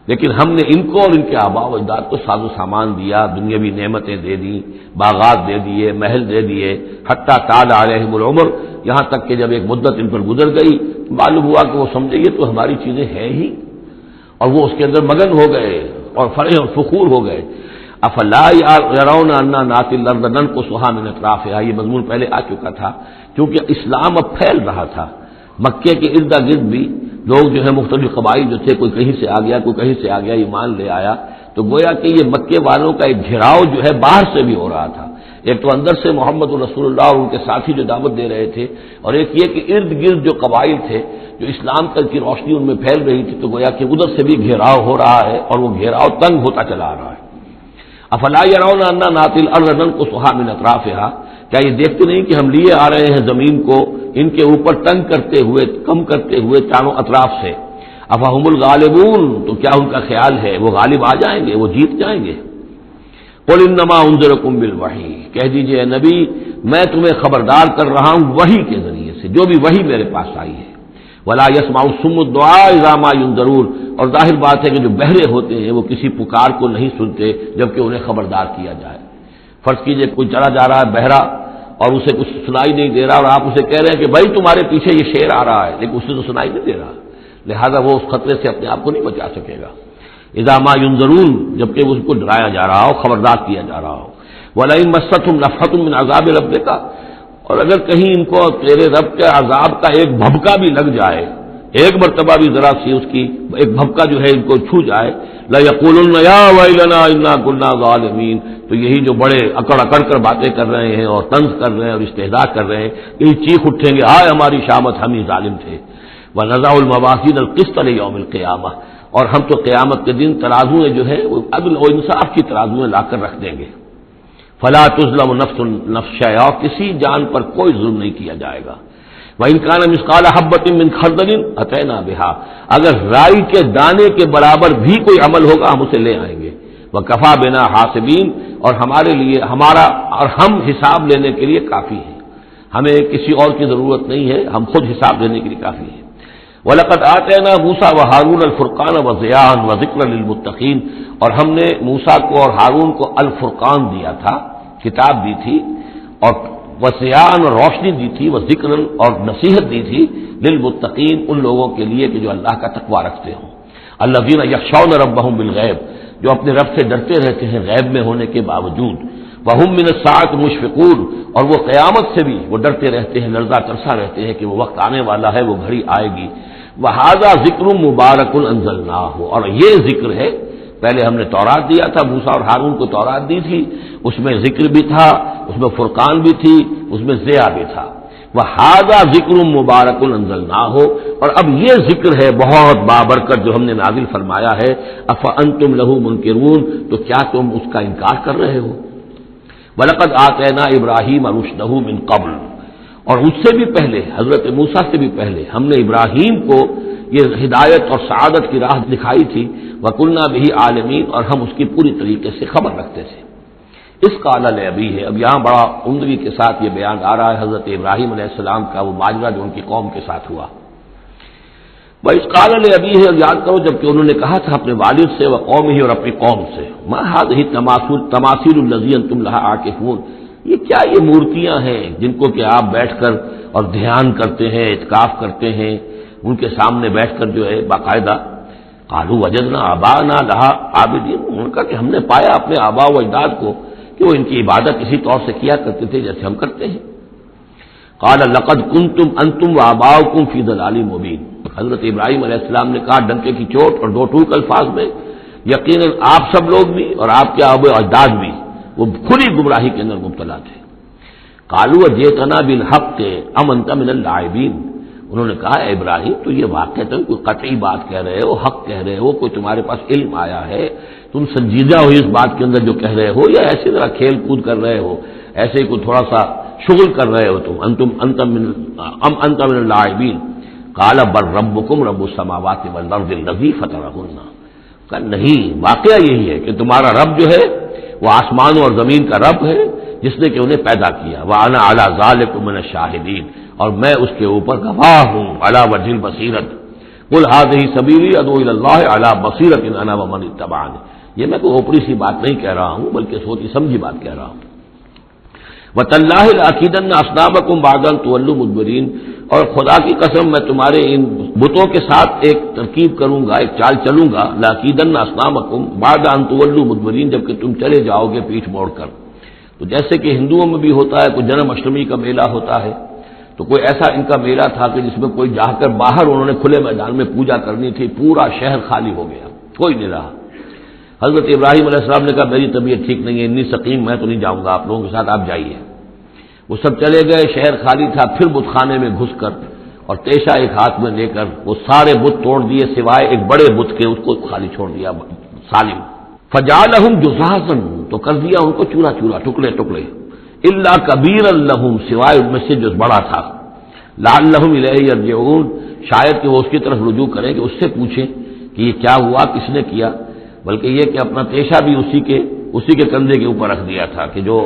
لیکن ہم نے ان کو اور ان کے آباء و اجداد کو ساز و سامان دیا، دنیاوی نعمتیں دے دی، باغات دے دیے، محل دے دیے، حتی طال علیہم العمر، یہاں تک کہ جب ایک مدت ان پر گزر گئی معلوم ہوا کہ وہ سمجھے یہ تو ہماری چیزیں ہیں ہی، اور وہ اس کے اندر مگن ہو گئے اور فرح اور فخور ہو گئے۔ افلا یرون انا ناتی الارض ننقصها من اطرافها، یہ مضمون پہلے آ چکا تھا، کیونکہ اسلام اب پھیل رہا تھا، مکے کے ارد گرد بھی لوگ جو ہے مختلف قبائل جو تھے، کوئی کہیں سے آ گیا کوئی کہیں سے آ گیا، ایمان لے آیا، تو گویا کہ یہ مکے والوں کا ایک گھیراؤ جو ہے باہر سے بھی ہو رہا تھا، ایک تو اندر سے محمد رسول اللہ اور ان کے ساتھی جو دعوت دے رہے تھے، اور ایک یہ کہ ارد گرد جو قبائل تھے جو اسلام تک کی روشنی ان میں پھیل رہی تھی، تو گویا کہ ادھر سے بھی گھیراؤ ہو رہا ہے اور وہ گھیراؤ تنگ ہوتا چلا آ رہا ہے۔ افلا یرون انا ناتی الارض ننقصها من اطرافها، کیا یہ دیکھتے نہیں کہ ہم لیے آ رہے ہیں زمین کو ان کے اوپر تنگ کرتے ہوئے، کم کرتے ہوئے چاروں اطراف سے۔ افہم الغالبون، تو کیا ان کا خیال ہے وہ غالب آ جائیں گے، وہ جیت جائیں گے؟ قل انما انذرکم بالوحی، کہہ دیجئے اے نبی میں تمہیں خبردار کر رہا ہوں وحی کے ذریعے سے، جو بھی وحی میرے پاس آئی ہے۔ ولا يسمع الصم الدعاء اذا ما ينذرون، اور ظاہر بات ہے کہ جو بہرے ہوتے ہیں وہ کسی پکار کو نہیں سنتے جبکہ انہیں خبردار کیا جائے۔ فرض کیجئے کوئی چلا جا رہا ہے بہرا اور اسے کچھ سنائی نہیں دے رہا، اور آپ اسے کہہ رہے ہیں کہ بھائی تمہارے پیچھے یہ شیر آ رہا ہے، لیکن اسے تو سنائی نہیں دے رہا، لہذا وہ اس خطرے سے اپنے آپ کو نہیں بچا سکے گا۔ اذا ما ينذرون، جبکہ اس کو ڈرایا جا رہا ہو، خبردار کیا جا رہا ہو۔ ولئن مستهم نفحة من عذاب ربك، اور اگر کہیں ان کو تیرے رب کے عذاب کا ایک بھبکا بھی لگ جائے، ایک مرتبہ بھی ذرا سی اس کی ایک بھبکا جو ہے ان کو چھو جائے، لَيَقُولُنَّ يَا وَيْلَنَا إِنَّا كُنَّا ظَالِمِينَ، تو یہی جو بڑے اکڑ کر باتیں کر رہے ہیں اور طنز کر رہے ہیں اور استہزاء کر رہے ہیں، یہ چیخ اٹھیں گے ہائے ہماری شامت، ہم ہی ظالم تھے۔ وَنَضَعُ الْمَوَازِينَ الْقِسْطَ لِيَوْمِ الْقِيَامَةِ، اور ہم تو قیامت کے دن ترازویں جو ہے وہ عدل و انصاف کی ترازویں لا کر رکھ دیں گے۔ فَلَا تُظْلَمُ نَفْسٌ شَيْئًا، کسی جان پر کوئی ظلم نہیں کیا جائے گا۔ وَإِنْ كَانَ مِثْقَالَ حَبَّةٍ مِّنْ خَرْدَلٍ أَتَيْنَا بِهَا، اگر رائی کے دانے کے برابر بھی کوئی عمل ہوگا ہم اسے لے آئیں گے۔ وَكَفَىٰ بِنَا حَاسِبِينَ، اور ہمارے لیے ہم حساب لینے کے لیے کافی ہیں، ہمیں کسی اور کی ضرورت نہیں ہے، ہم خود حساب لینے کے لیے کافی ہیں۔ وَلَقَدْ آتَيْنَا مُوسَىٰ وَهَارُونَ الْفُرْقَانَ وَضِيَاءً وَذِكْرًا لِّلْمُتَّقِينَ، اور ہم نے موسیٰ کو اور ہارون کو الفرقان دیا تھا، کتاب دی تھی، اور وضیاءً اور روشنی دی تھی، وذکرًا اور نصیحت دی تھی، للمتقین ان لوگوں کے لیے کہ جو اللہ کا تقوی رکھتے ہوں، الذین یخشون ربہم بالغیب، جو اپنے رب سے ڈرتے رہتے ہیں غیب میں ہونے کے باوجود، وہم من الساعۃ مشفقون، اور وہ قیامت سے بھی وہ ڈرتے رہتے ہیں، لرزہ ترسا رہتے ہیں کہ وہ وقت آنے والا ہے، وہ گھڑی آئے گی۔ وَهَذَا ذِکْرٌ مُبَارَكٌ أَنزَلْنَاهُ، اور یہ ذکر ہے، پہلے ہم نے تورات دیا تھا، موسیٰ اور ہارون کو تورات دی تھی، اس میں ذکر بھی تھا، اس میں فرقان بھی تھی، اس میں ضیاء بھی تھا۔ وَهَذَا ذِکْرٌ مُبَارَكٌ أَنزَلْنَاهُ، اور اب یہ ذکر ہے بہت بابرکت جو ہم نے نازل فرمایا ہے، أَفَأَنتُمْ لَهُ مُنکرون، تو کیا تم اس کا انکار کر رہے ہو؟ وَلَقَدْ آتَيْنَا إِبْرَاهِيمَ رُشْدَهُ مِن قَبْلُ، اور اس سے بھی پہلے، حضرت موسیٰ سے بھی پہلے ہم نے ابراہیم کو یہ ہدایت اور سعادت کی راہ دکھائی تھی، وَكُنَّا بِهِ عَالِمِينَ، اور ہم اس کی پوری طریقے سے خبر رکھتے تھے۔ اس قال لأبیہ، اب یہاں بڑا عمدگی کے ساتھ یہ بیان آ رہا ہے حضرت ابراہیم علیہ السلام کا وہ ماجرا جو ان کی قوم کے ساتھ ہوا۔ وَإِذْ قَالَ لِأَبِيهِ، یاد کرو جب کہ انہوں نے کہا تھا اپنے والد سے، وَقَوْمِهِ، اور اپنی قوم سے، مَا هَٰذِهِ التَّمَاثِيلُ الَّتِي أَنتُمْ لَهَا عَاكِفُونَ، یہ مورتیاں ہیں جن کو کہ آپ بیٹھ کر اور دھیان کرتے ہیں، اعتکاف کرتے ہیں، ان کے سامنے بیٹھ کر جو ہے باقاعدہ۔ قالوا وجدنا آباءنا لها عابدین، ان کا کہ ہم نے پایا اپنے آباء و اجداد کو کہ وہ ان کی عبادت اسی طور سے کیا کرتے تھے جیسے ہم کرتے ہیں۔ قال لقد كنتم انتم وآباؤكم في ضلال مبين، حضرت ابراہیم علیہ السلام نے کہا ڈنکے کی چوٹ اور دو ٹوک الفاظ میں، یقیناً آپ سب لوگ بھی اور آپ کے آباء و اجداد بھی وہ کھلی گمراہی کے اندر مبتلا تھے۔ قالوا جئتنا بالحق ام انت من اللاعبین، انہوں نے کہا اے ابراہیم تو یہ واقعتاً کوئی قطعی بات کہہ رہے ہو، حق کہہ رہے ہو، کوئی تمہارے پاس علم آیا ہے، تم سنجیدہ ہو اس بات کے اندر جو کہہ رہے ہو، یا ایسے ذرا کھیل کود کر رہے ہو، ایسے ہی کوئی تھوڑا سا شغل کر رہے ہو تم، انت من اللاعبین۔ قال بل ربکم رب السماوات والارض الذی فطرہن، کہ نہیں، واقعہ یہی ہے کہ تمہارا رب جو ہے وہ آسمانوں اور زمین کا رب ہے جس نے کہ انہیں پیدا کیا، وَأَنَا عَلَىٰ ذَٰلِكُم مِّنَ الشَّاهِدِينَ، اور میں اس کے اوپر گواہ ہوں، عَلَىٰ وَجْهِ الْبَصِيرَةِ قُلْ هَٰذِهِ سَبِيلِي أَدْعُو إِلَى اللَّهِ عَلَىٰ بَصِيرَةٍ أَنَا وَمَنِ اتَّبَعَنِي، یہ میں کوئی اوپری سی بات نہیں کہہ رہا ہوں بلکہ سوچی سمجھی بات کہہ رہا ہوں۔ وَتَاللَّهِ لَأَكِيدَنَّ أَصْنَامَكُمْ بَعْدَ أَن تُوَلُّوا مُدْبِرِينَ، اور خدا کی قسم میں تمہارے ان بتوں کے ساتھ ایک ترکیب کروں گا، ایک چال چلوں گا، لَأَكِيدَنَّ أَصْنَامَكُمْ بَعْدَ أَن تُوَلُّوا مُدْبِرِينَ، جبکہ تم چلے جاؤ گے پیٹھ موڑ کر۔ تو جیسے کہ ہندوؤں میں بھی ہوتا ہے، کوئی جنم اشٹمی کا میلہ ہوتا ہے، تو کوئی ایسا ان کا میلہ تھا کہ جس میں کوئی جا کر باہر انہوں نے کھلے میدان میں پوجا کرنی تھی، پورا شہر خالی ہو گیا، کوئی نہیں رہا۔ حضرت ابراہیم علیہ السلام نے کہا میری طبیعت ٹھیک نہیں ہے، اتنی سقیم میں تو نہیں جاؤں گا آپ لوگوں کے ساتھ، آپ جائیے۔ وہ سب چلے گئے، شہر خالی تھا، پھر بت خانے میں گھس کر اور تیشا ایک ہاتھ میں لے کر وہ سارے بت توڑ دیے سوائے ایک بڑے بت کے، اس کو خالی چھوڑ دیا سالم۔ فجعلہم جذاذا، تو کر دیا ان کو چورا چورا، ٹکڑے ٹکڑے، الا کبیرا لہم، سوائے ان میں سے جو بڑا تھا، لعلہم الیہ یرجعون، شاید کہ وہ اس کی طرف رجوع کریں کہ اس سے پوچھیں کہ یہ کیا ہوا، کس نے کیا، بلکہ یہ کہ اپنا پیشہ بھی اسی کے کندھے کے اوپر رکھ دیا تھا کہ جو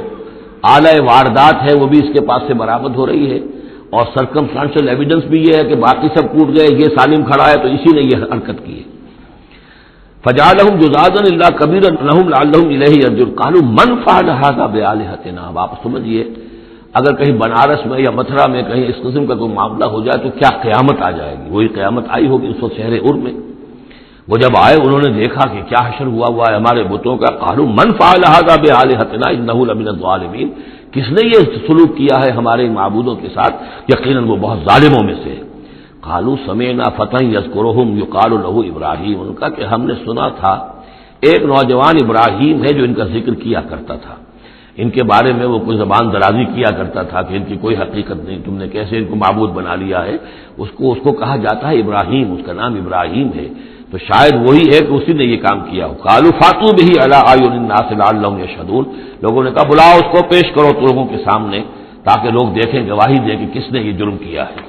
اعلی واردات ہے وہ بھی اس کے پاس سے برآمد ہو رہی ہے، اور سرکمسٹانشل ایویڈنس بھی یہ ہے کہ باقی سب ٹوٹ گئے، یہ سالم کھڑا ہے تو اسی نے یہ حرکت کی ہے۔ فجعلہم جذاذا الا کبیرا لہم لعلہم الیہ یرجعون قالوا من فعل هذا بآلہتنا، اب آپ سمجھیے اگر کہیں بنارس میں یا متھرا میں کہیں اس قسم کا کوئی معاملہ ہو جائے تو کیا قیامت آ جائے گی، وہی قیامت آئی ہوگی اس وقت شہر ار میں۔ وہ جب آئے انہوں نے دیکھا کہ کیا حشر ہوا ہے ہمارے بتوں کا، قالوا من فعل هذا بآلہتنا انہ لمن الظالمین، کس نے یہ سلوک کیا ہے ہمارے معبودوں کے ساتھ، یقیناً وہ بہت ظالموں میں سے۔ قالوا سمعنا فتى يذكرهم يقال له ابراہیم، ان کا کہ ہم نے سنا تھا ایک نوجوان ابراہیم ہے جو ان کا ذکر کیا کرتا تھا، ان کے بارے میں وہ کوئی زبان درازی کیا کرتا تھا کہ ان کی کوئی حقیقت نہیں، تم نے کیسے ان کو معبود بنا لیا ہے، اس کو کہا جاتا ہے ابراہیم، اس کا نام ابراہیم ہے، تو شاید وہی ہے کہ اسی نے یہ کام کیا ہو۔ قالوا فاتوا به على اعين الناس لعلهم يشهدون، لوگوں نے کہا بلاؤ اس کو، پیش کرو لوگوں کے سامنے تاکہ لوگ دیکھیں، گواہی دیں کہ کس نے یہ جرم کیا ہے۔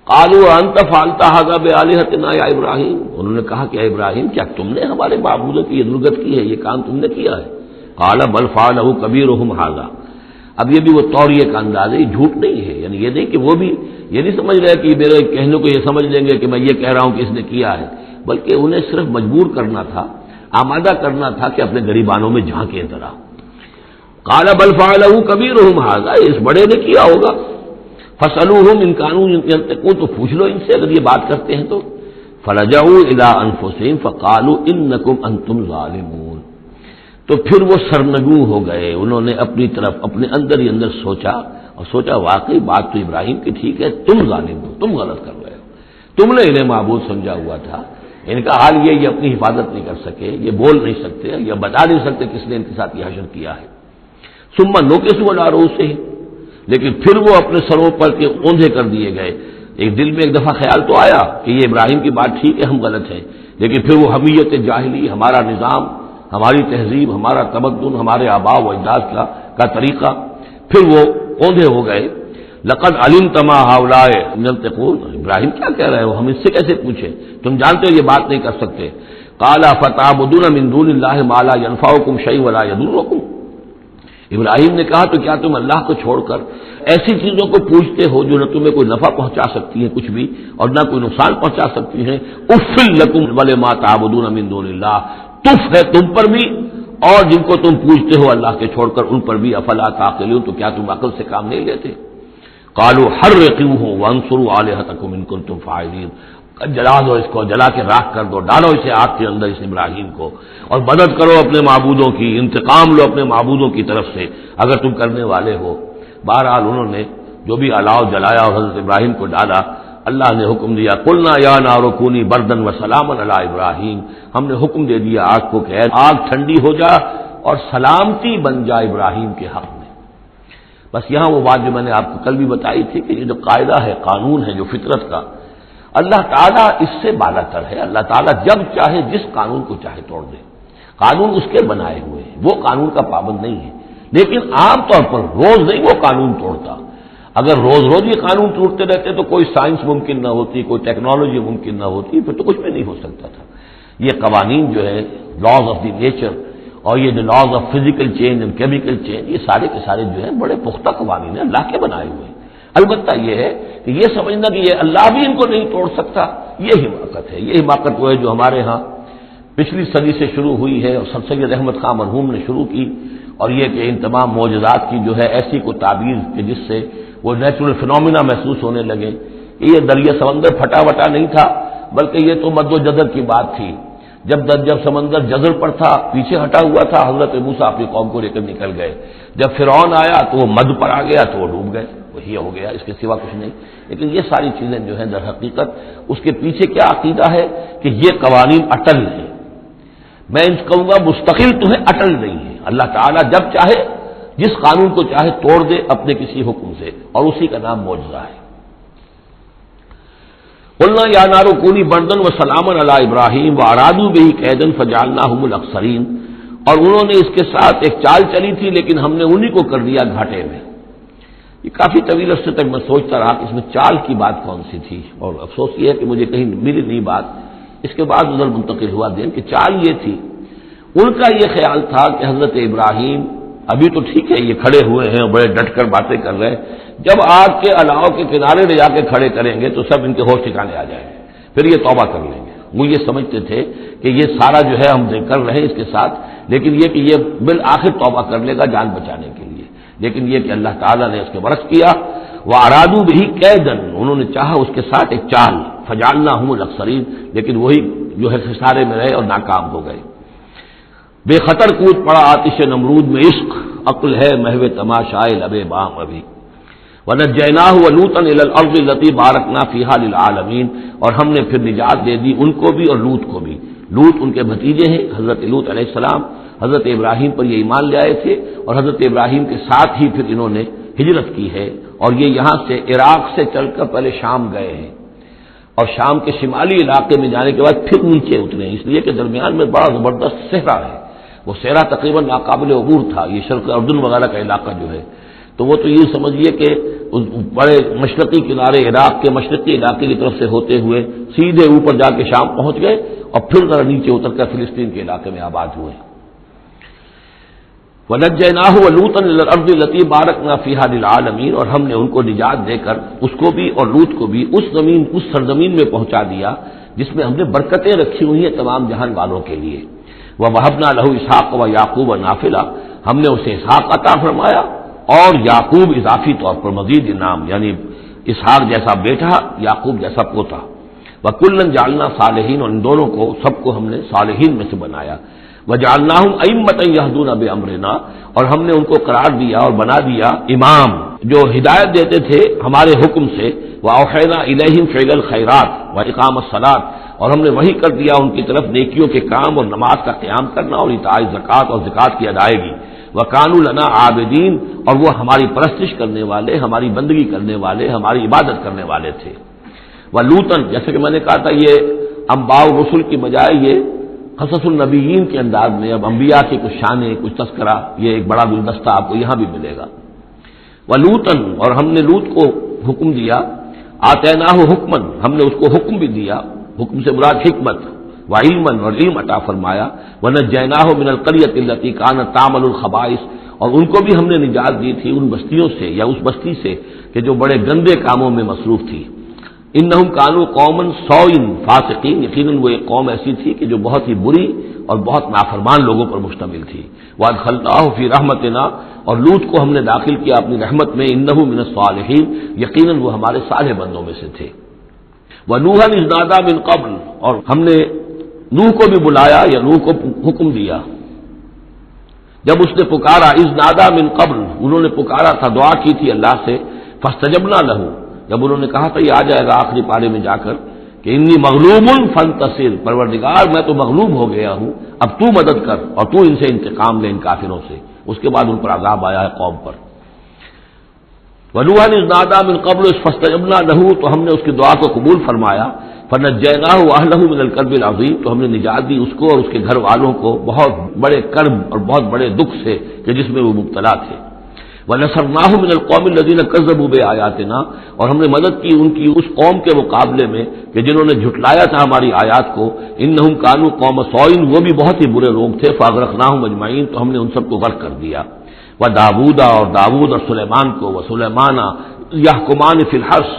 قالوا انت فعلت هذا بآلهتنا یا ابراہیم، انہوں نے کہا کہ اے ابراہیم کیا تم نے ہمارے معبودوں کی یہ درگت کی ہے، یہ کام تم نے کیا ہے؟ قال بل فعله كبيرهم هذا، اب یہ بھی وہ توریے کا انداز ہے، یہ جھوٹ نہیں ہے، یعنی یہ نہیں کہ وہ بھی یہ نہیں سمجھ رہے کہ میرے کہنے کو یہ سمجھ لیں گے کہ میں یہ کہہ رہا ہوں کہ اس نے کیا ہے، بلکہ انہیں صرف مجبور کرنا تھا، آمادہ کرنا تھا کہ اپنے گریبانوں میں جھانکیں ذرا۔ قال بل فعلہ کبیرہم ھذا، اس بڑے نے کیا ہوگا، فاسألوہم ان کانوا ینطقون، تو پوچھ لو ان سے اگر یہ بات کرتے ہیں تو۔ فرجعوا الی انفسہم فقالوا انکم انتم ظالمون، تو پھر وہ سرنگوں ہو گئے، انہوں نے اپنی طرف اپنے اندر ہی اندر سوچا، اور سوچا واقعی بات تو ابراہیم کی ٹھیک ہے، تم ظالم ہو، تم غلط کر رہے ہو، تم نے انہیں معبود سمجھا ہوا تھا۔ ان کا حال یہ اپنی حفاظت نہیں کر سکے، یہ بول نہیں سکتے، یہ بتا نہیں سکتے کس نے ان کے ساتھ یہ حشر کیا ہے۔ ثم نکسوا علی رؤوسہم، لیکن پھر وہ اپنے سروں پر کے اوندھے کر دیے گئے۔ ایک دل میں ایک دفعہ خیال تو آیا کہ یہ ابراہیم کی بات ٹھیک ہے، ہم غلط ہیں، لیکن پھر وہ حمیت جاہلی، ہمارا نظام، ہماری تہذیب، ہمارا تمدن، ہمارے آباء و اجداد کا طریقہ، پھر وہ اوندھے ہو گئے۔ لقد علمت ما هؤلاء ينطقون، ابراہیم کیا کہہ رہے ہو، ہم اس سے کیسے پوچھیں، تم جانتے ہو یہ بات نہیں کر سکتے۔ قال فتعبدون من دون الله ما لا ينفعكم شيء ولا يضركم، ابراہیم نے کہا تو کیا تم اللہ کو چھوڑ کر ایسی چیزوں کو پوچھتے ہو جو نہ تمہیں کوئی نفع پہنچا سکتی ہیں کچھ بھی، اور نہ کوئی نقصان پہنچا سکتی ہیں۔ اف لکم ولما تعبدون من دون اللہ، تف ہے تم پر بھی اور جن کو تم پوچھتے ہو اللہ کے چھوڑ کر ان پر بھی، افلا تعقلون، تو کیا تم عقل سے کام نہیں لیتے؟ قالوا حرقوه وانصروا آلهتكم ان كنتم فاعلين، جلا دو اس کو، جلا کے راکھ کر دو، ڈالو اسے آگ کے اندر اس ابراہیم کو، اور مدد کرو اپنے معبودوں کی، انتقام لو اپنے معبودوں کی طرف سے اگر تم کرنے والے ہو۔ بہرحال انہوں نے جو بھی الاؤ جلایا اور حضرت ابراہیم کو ڈالا، اللہ نے حکم دیا قلنا یا نار کونی بردن وسلاما علی ابراہیم، ہم نے حکم دے دیا آگ کو کہ آگ ٹھنڈی ہو جا اور سلامتی بن جا ابراہیم کے حق میں۔ بس یہاں وہ بات جو میں نے آپ کو کل بھی بتائی تھی کہ یہ جو قاعدہ ہے، قانون ہے جو فطرت کا، اللہ تعالیٰ اس سے بالا تر ہے، اللہ تعالیٰ جب چاہے جس قانون کو چاہے توڑ دے، قانون اس کے بنائے ہوئے ہیں، وہ قانون کا پابند نہیں ہے، لیکن عام طور پر روز نہیں وہ قانون توڑتا۔ اگر روز روز یہ قانون ٹوٹتے رہتے تو کوئی سائنس ممکن نہ ہوتی، کوئی ٹیکنالوجی ممکن نہ ہوتی، پھر تو کچھ بھی نہیں ہو سکتا تھا۔ یہ قوانین جو ہے، لاز آف دی نیچر، اور یہ جو laws of physical change and chemical change, یہ سارے کے سارے جو ہیں بڑے پختہ قوانین ہیں، اللہ کے بنائے ہوئے ہیں۔ البتہ یہ ہے کہ یہ سمجھنا کہ یہ اللہ بھی ان کو نہیں توڑ سکتا، یہ حماقت ہے۔ یہ حماقت وہ ہے جو ہمارے ہاں پچھلی صدی سے شروع ہوئی ہے اور سر سید احمد خان مرحوم نے شروع کی، اور یہ کہ ان تمام معجزات کی جو ہے ایسی کو تعبیر کہ جس سے وہ نیچرل فنومینا محسوس ہونے لگے کہ یہ دریا سمندر پھٹا وٹا نہیں تھا، بلکہ یہ تو مد و جزر کی بات تھی۔ جب سمندر جزر پر تھا، پیچھے ہٹا ہوا تھا، حضرت موسیٰ اپنی قوم کو لے کر نکل گئے۔ جب فرعون آیا تو وہ مد پر آ گیا تو وہ ڈوب گئے، وہی ہو گیا، اس کے سوا کچھ نہیں۔ لیکن یہ ساری چیزیں جو ہیں در حقیقت اس کے پیچھے کیا عقیدہ ہے کہ یہ قوانین اٹل ہیں، میں ان کہوں گا مستقل تو ہے، اٹل نہیں ہے۔ اللہ تعالیٰ جب چاہے جس قانون کو چاہے توڑ دے اپنے کسی حکم سے، اور اسی کا نام معجزہ ہے۔ قلنا یا نار کونی بردن وسلاما علی ابراہیم وارادوا بہ کیدا فجعلناہم الاخسرین، اور انہوں نے اس کے ساتھ ایک چال چلی تھی لیکن ہم نے انہی کو کر دیا گھاٹے میں۔ یہ کافی طویل عرصے تک میں سوچتا رہا کہ اس میں چال کی بات کون سی تھی، اور افسوس یہ ہے کہ مجھے کہیں ملی نہیں بات۔ اس کے بعد ادھر منتقل ہوا دین کہ چال یہ تھی، ان کا یہ خیال تھا کہ حضرت ابراہیم ابھی تو ٹھیک ہے یہ کھڑے ہوئے ہیں اور بڑے ڈٹ کر باتیں کر رہے ہیں، جب آگ کے الاؤ کے کنارے لے جا کے کھڑے کریں گے تو سب ان کے ہوش ٹھکانے آ جائیں گے، پھر یہ توبہ کر لیں گے۔ وہ یہ سمجھتے تھے کہ یہ سارا جو ہے ہم کر رہے ہیں اس کے ساتھ، لیکن یہ کہ یہ بالآخر توبہ کر لے گا جان بچانے کے لیے، لیکن یہ کہ اللہ تعالیٰ نے اس کے برعکس کیا۔ وارادوا بہ کیدا، انہوں نے چاہا اس کے ساتھ ایک چال، فجعلناہم الاخسرین، لیکن وہی جو ہے خسارے میں رہے اور ناکام ہو گئے۔ بے خطر کود پڑا آتش نمرود میں عشق، عقل ہے محو تماشائے لب بام ابھی۔ وَنَجَّيْنَاهُ وَلُوطًا إِلَى الْأَرْضِ الَّتِي بَارَكْنَا فِيهَا لِلْعَالَمِينَ، اور ہم نے پھر نجات دے دی ان کو بھی اور لوط کو بھی۔ لوط ان کے بھتیجے ہیں، حضرت لوط علیہ السلام حضرت ابراہیم پر یہ ایمان لے آئے تھے، اور حضرت ابراہیم کے ساتھ ہی پھر انہوں نے ہجرت کی ہے، اور یہ یہاں سے عراق سے چل کر پہلے شام گئے ہیں، اور شام کے شمالی علاقے میں جانے کے بعد پھر نیچے اترے ہیں، اس لیے کہ درمیان میں بڑا زبردست صحرا ہے، وہ صحرا تقریباً ناقابل عبور تھا، یہ شرق اردن وغیرہ کا علاقہ جو ہے، تو وہ تو یہ سمجھیے کہ اس بڑے مشرقی کنارے عراق کے مشرقی علاقے کی طرف سے ہوتے ہوئے سیدھے اوپر جا کے شام پہنچ گئے، اور پھر ذرا نیچے اتر کر فلسطین کے علاقے میں آباد ہوئے۔ وَنَجَّيْنَاهُ وَلُوطًا إِلَى الْأَرْضِ الَّتِي بَارَكْنَا فِيهَا لِلْعَالَمِينَ، اور ہم نے ان کو نجات دے کر اس کو بھی اور لوط کو بھی اس سرزمین میں پہنچا دیا جس میں ہم نے برکتیں رکھی ہوئی ہیں تمام جہان والوں کے لیے۔ وَوَهَبْنَا لَهُ إِسْحَاقَ وَيَعْقُوبَ نَافِلَةً، ہم نے اسے اسحاق عطا فرمایا اور یعقوب اضافی طور پر مزید انعام، یعنی اسحاق جیسا بیٹا، یعقوب جیسا پوتا۔ وَكُلًّا جَعَلْنَا صَالِحِينَ، اور ان دونوں کو سب کو ہم نے صالحین میں سے بنایا۔ وَجَعَلْنَاهُمْ أَئِمَّةً يَهْدُونَ بِأَمْرِنَا، اور ہم نے ان کو قرار دیا اور بنا دیا امام جو ہدایت دیتے تھے ہمارے حکم سے۔ وَأَوْحَيْنَا إِلَيْهِمْ فِعْلَ الْخَيْرَاتِ وَإِقَامَ الصَّلَاةِ، اور ہم نے وحی کر دیا ان کی طرف نیکیوں کے کام اور نماز کا قیام کرنا اور ایتاء زکوٰۃ اور زکوٰۃ کی ادائیگی۔ وَكَانُوا لَنَا عَابِدِينَ، اور وہ ہماری پرستش کرنے والے، ہماری بندگی کرنے والے، ہماری عبادت کرنے والے تھے۔ وَلُوطًا، جیسے کہ میں نے کہا تھا یہ انباء و رسل کی بجائے یہ قصص النبیین کے انداز میں اب انبیاء کی کچھ شانیں، کچھ تذکرہ، یہ ایک بڑا گلدستہ آپ کو یہاں بھی ملے گا۔ وَلُوطًا، اور ہم نے لوط کو حکم دیا، آتیناہ حکمن، ہم نے اس کو حکم بھی دیا، حکم سے مراد حکمت، وعلمن، اور علم عطا فرمایا۔ ونجیناہ من القریۃ التی کانت تعمل الخبائث، اور ان کو بھی ہم نے نجات دی تھی ان بستیوں سے یا اس بستی سے کہ جو بڑے گندے کاموں میں مصروف تھی۔ انہم کانوا قوما سوء فاسقین، یقیناً وہ ایک قوم ایسی تھی کہ جو بہت ہی بری اور بہت نافرمان لوگوں پر مشتمل تھی۔ وادخلناہ فی رحمتنا، اور لوط کو ہم نے داخل کیا اپنی رحمت میں، انہ من الصالحین، یقیناً وہ ہمارے صالح بندوں میں سے تھے۔ ونوحا اذ نادى من قبل، اور ہم نے نوح کو بھی بلایا یا نوح کو حکم دیا جب اس نے پکارا، اذ نادى من قبل، انہوں نے پکارا تھا، دعا کی تھی اللہ سے، فاستجبنا له، جب انہوں نے کہا تھا یہ آ جائے گا آخری پارے میں جا کر کہ انی مغلوب فانتصر، پروردگار میں تو مغلوب ہو گیا ہوں، اب تو مدد کر اور تو ان سے انتقام لے، ان کافروں سے۔ اس کے بعد ان پر عذاب آیا ہے قوم پر۔ وَنُوحًا إِذْ نَادَىٰ مِن قَبْلُ فَاسْتَجَبْنَا لَهُ، تو ہم نے اس کی دعا کو قبول فرمایا۔ فَنَجَّيْنَاهُ وَأَهْلَهُ مِنَ الْكَرْبِ الْعَظِيمِ، تو ہم نے نجات دی اس کو اور اس کے گھر والوں کو بہت بڑے کرب اور بہت بڑے دکھ سے کہ جس میں وہ مبتلا تھے۔ وَنَصَرْنَاهُ مِنَ الْقَوْمِ الَّذِينَ كَذَّبُوا بِآيَاتِنَا، اور ہم نے مدد کی ان کی اس قوم کے مقابلے میں کہ جنہوں نے جھٹلایا تھا ہماری آیات کو۔ إِنَّهُمْ كَانُوا قَوْمَ سَوْءٍ، وہ بھی بہت ہی برے لوگ تھے۔ فَأَغْرَقْنَاهُمْ أَجْمَعِينَ، تو ہم نے ان سب کو غرق کر دیا۔ وَدَاوُودَ، اور داؤد اور سلیمان کو، وَسُلَيْمَانَ يَحْكُمَانِ فِي الْحَرْثِ،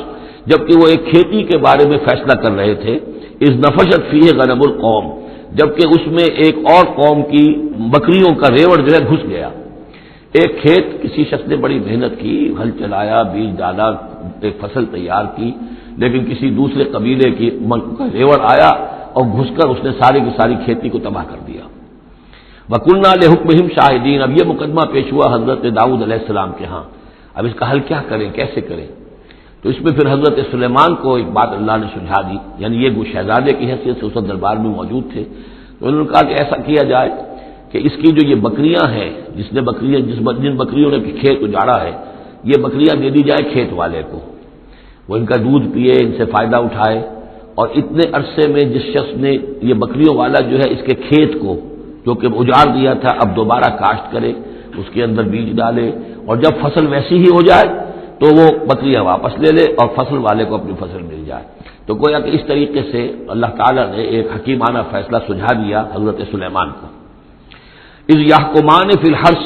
جبکہ وہ ایک کھیتی کے بارے میں فیصلہ کر رہے تھے۔ اذ نفشت فیہ غنم القوم، جبکہ اس میں ایک اور قوم کی بکریوں کا ریوڑ جو ہے گھس گیا۔ ایک کھیت کسی شخص نے بڑی محنت کی، ہل چلایا، بیج ڈالا، ایک فصل تیار کی، لیکن کسی دوسرے قبیلے کی کا ریوڑ آیا اور گھس کر اس نے ساری کی ساری کھیتی کو تباہ کر دیا۔ وَكُنَّا لِحُكْمِهِمْ شَاهِدِينَ، اب یہ مقدمہ پیش ہوا حضرت داؤد علیہ السلام کے ہاں، اب اس کا حل کیا کریں، کیسے کریں؟ تو اس میں پھر حضرت سلیمان کو ایک بات اللہ نے سمجھا دی، یعنی یہ شہزادے کی حیثیت سے اس دربار میں موجود تھے، تو انہوں نے کہا کہ ایسا کیا جائے کہ اس کی جو یہ بکریاں ہیں، جن بکریوں نے کھیت اجاڑا ہے، یہ بکریاں دے دی جائے کھیت والے کو، وہ ان کا دودھ پیے، ان سے فائدہ اٹھائے، اور اتنے عرصے میں جس شخص نے یہ بکریوں والا جو ہے اس کے کھیت کو جو کہ اجاڑ دیا تھا اب دوبارہ کاشت کرے، اس کے اندر بیج ڈالے، اور جب فصل ویسی ہی ہو جائے تو وہ بکریاں واپس لے لے اور فصل والے کو اپنی فصل مل جائے۔ تو گویا کہ اس طریقے سے اللہ تعالیٰ نے ایک حکیمانہ فیصلہ سجھا دیا حضرت سلیمان کو۔ اذ یحکمان فی الحرث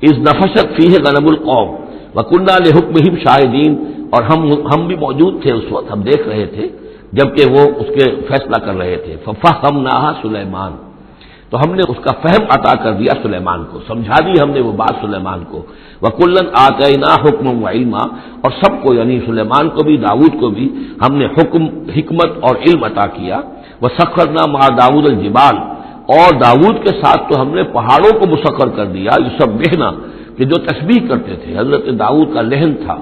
اذ نفشت فیہ غنم القوم وکنہ لحکمہم شاہدین، اور ہم بھی موجود تھے اس وقت، ہم دیکھ رہے تھے جبکہ وہ اس کے فیصلہ کر رہے تھے۔ ففہمناہا سلیمان، تو ہم نے اس کا فہم عطا کر دیا سلیمان کو، سمجھا دی ہم نے وہ بات سلیمان کو۔ وَكُلًّا آتَيْنَا حُكْمًا وَعِلْمًا، اور سب کو یعنی سلیمان کو بھی داؤد کو بھی ہم نے حکم، حکمت اور علم عطا کیا۔ وَسَخَّرْنَا مَعَ دَاوُودَ الْجِبَالَ، اور داؤد کے ساتھ تو ہم نے پہاڑوں کو مسخر کر دیا، یسبحنا، کہ جو تسبیح کرتے تھے۔ حضرت داؤد کا لہن تھا،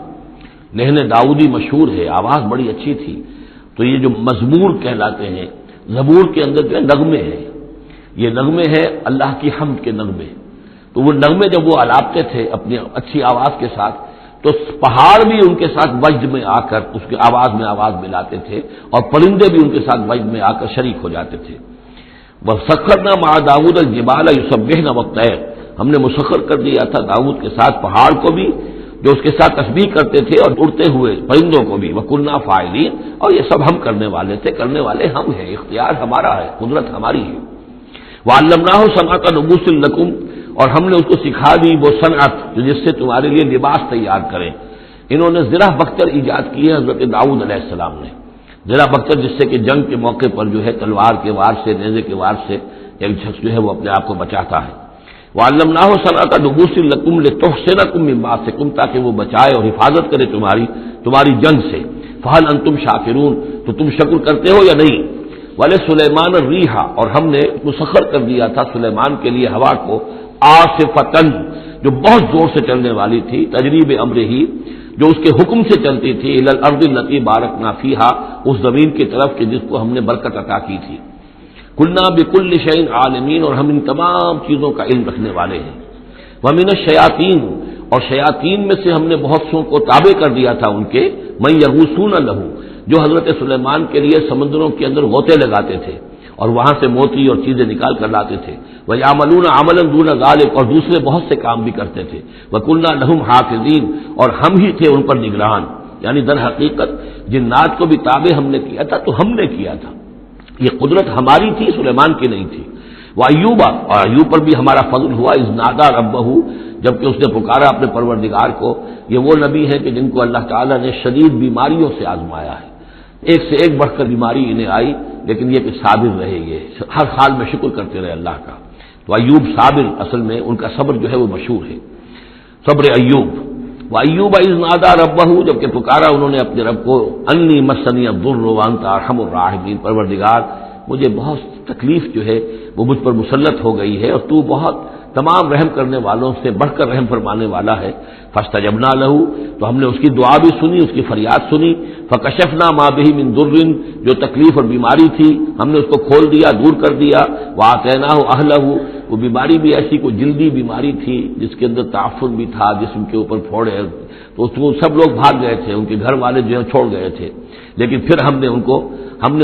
لہن داؤدی مشہور ہے، آواز بڑی اچھی تھی، تو یہ جو مزمور کہلاتے ہیں، زبور کے اندر جو نغمے ہیں، یہ نغمے ہیں اللہ کی حمد کے نغمے، تو وہ نغمے جب وہ الاپتے تھے اپنی اچھی آواز کے ساتھ تو پہاڑ بھی ان کے ساتھ وجد میں آ کر اس کی آواز میں آواز ملاتے تھے، اور پرندے بھی ان کے ساتھ وجد میں آ کر شریک ہو جاتے تھے۔ وَسَخَّرْنَا مَعَ دَاوُودَ الْجِبَالَ يُسَبِّحْنَ وَالطَّيْرَ، ہم نے مسخر کر دیا تھا داؤد کے ساتھ پہاڑ کو بھی جو اس کے ساتھ تسبیح کرتے تھے، اور اڑتے ہوئے پرندوں کو بھی۔ وَكُنَّا فَاعِلِينَ، اور یہ سب ہم کرنے والے تھے، کرنے والے ہم ہیں، اختیار ہمارا ہے، قدرت ہماری ہے۔ وَعَلَّمْنَاهُ صَنْعَةَ لُبُوسٍ لَكُمْ، اور ہم نے اس کو سکھا دی وہ صنعت جس سے تمہارے لیے لباس تیار کریں. انہوں نے زرہ بختر ایجاد کی ہے حضرت داؤد علیہ السلام نے. زرہ بختر جس سے کہ جنگ کے موقع پر جو ہے تلوار کے وار سے نیزے کے وار سے ایک شخص جو ہے وہ اپنے آپ کو بچاتا ہے. وعلمناہ صنعۃ لبوس لکم لتحصنکم من باسکم تاکہ وہ بچائے اور حفاظت کرے تمہاری جنگ سے. فہل انتم شاکرون تو تم شکر کرتے ہو یا نہیں. ولسلیمان الریح اور ہم نے مسخر کر دیا تھا سلیمان کے لیے ہوا کو عاصفتن جو بہت زور سے چلنے والی تھی تجریب امرہ جو اس کے حکم سے چلتی تھی الی الارض التی بارکنا فیہا اس زمین کی طرف کہ جس کو ہم نے برکت عطا کی تھی. کلنا بکل شیء عالمین اور ہم ان تمام چیزوں کا علم رکھنے والے ہیں. ومن الشیاطین اور شیاطین میں سے ہم نے بہت سو کو تابع کر دیا تھا ان کے من یغوصون لہ جو حضرت سلیمان کے لیے سمندروں کے اندر غوطے لگاتے تھے اور وہاں سے موتی اور چیزیں نکال کر لاتے تھے. وَيَعْمَلُونَ عَمَلًا دُونَ ذَلِكَ اور دوسرے بہت سے کام بھی کرتے تھے. وَكُنَّا لَهُمْ حَافِظِينَ اور ہم ہی تھے ان پر نگران. یعنی در حقیقت جنات کو بھی تابع ہم نے کیا تھا تو ہم نے کیا تھا. یہ قدرت ہماری تھی سلیمان کی نہیں تھی. وَأَيُّوبَ اور ایوب پر بھی ہمارا فضل ہوا اذ نادى ربه جبکہ اس نے پکارا اپنے پروردگار کو. یہ وہ نبی ہے کہ جن کو اللہ تعالیٰ نے شدید بیماریوں سے آزمایا ہے. ایک سے ایک بڑھ کر بیماری انہیں آئی لیکن یہ کہ صابر رہے. یہ ہر حال میں شکر کرتے رہے اللہ کا. تو ایوب صابر اصل میں ان کا صبر جو ہے وہ مشہور ہے صبر ایوب. وَأَيُّوبَ إِذْ نَادَى رَبَّهُ جبکہ پکارا انہوں نے اپنے رب کو انی مسنی الضر وانت ارحم الراحمین پروردگار مجھے بہت تکلیف جو ہے وہ مجھ پر مسلط ہو گئی ہے اور تو بہت تمام رحم کرنے والوں سے بڑھ کر رحم فرمانے والا ہے. فاستجبنا له تو ہم نے اس کی دعا بھی سنی اس کی فریاد سنی. فکشفنا ما به من ضر جو تکلیف اور بیماری تھی ہم نے اس کو کھول دیا دور کر دیا. وآتیناہ اہلہ وہ بیماری بھی ایسی کوئی جلدی بیماری تھی جس کے اندر تعفن بھی تھا جسم کے اوپر پھوڑے تو وہ سب لوگ بھاگ گئے تھے ان کے گھر والے جو ہے چھوڑ گئے تھے لیکن پھر ہم نے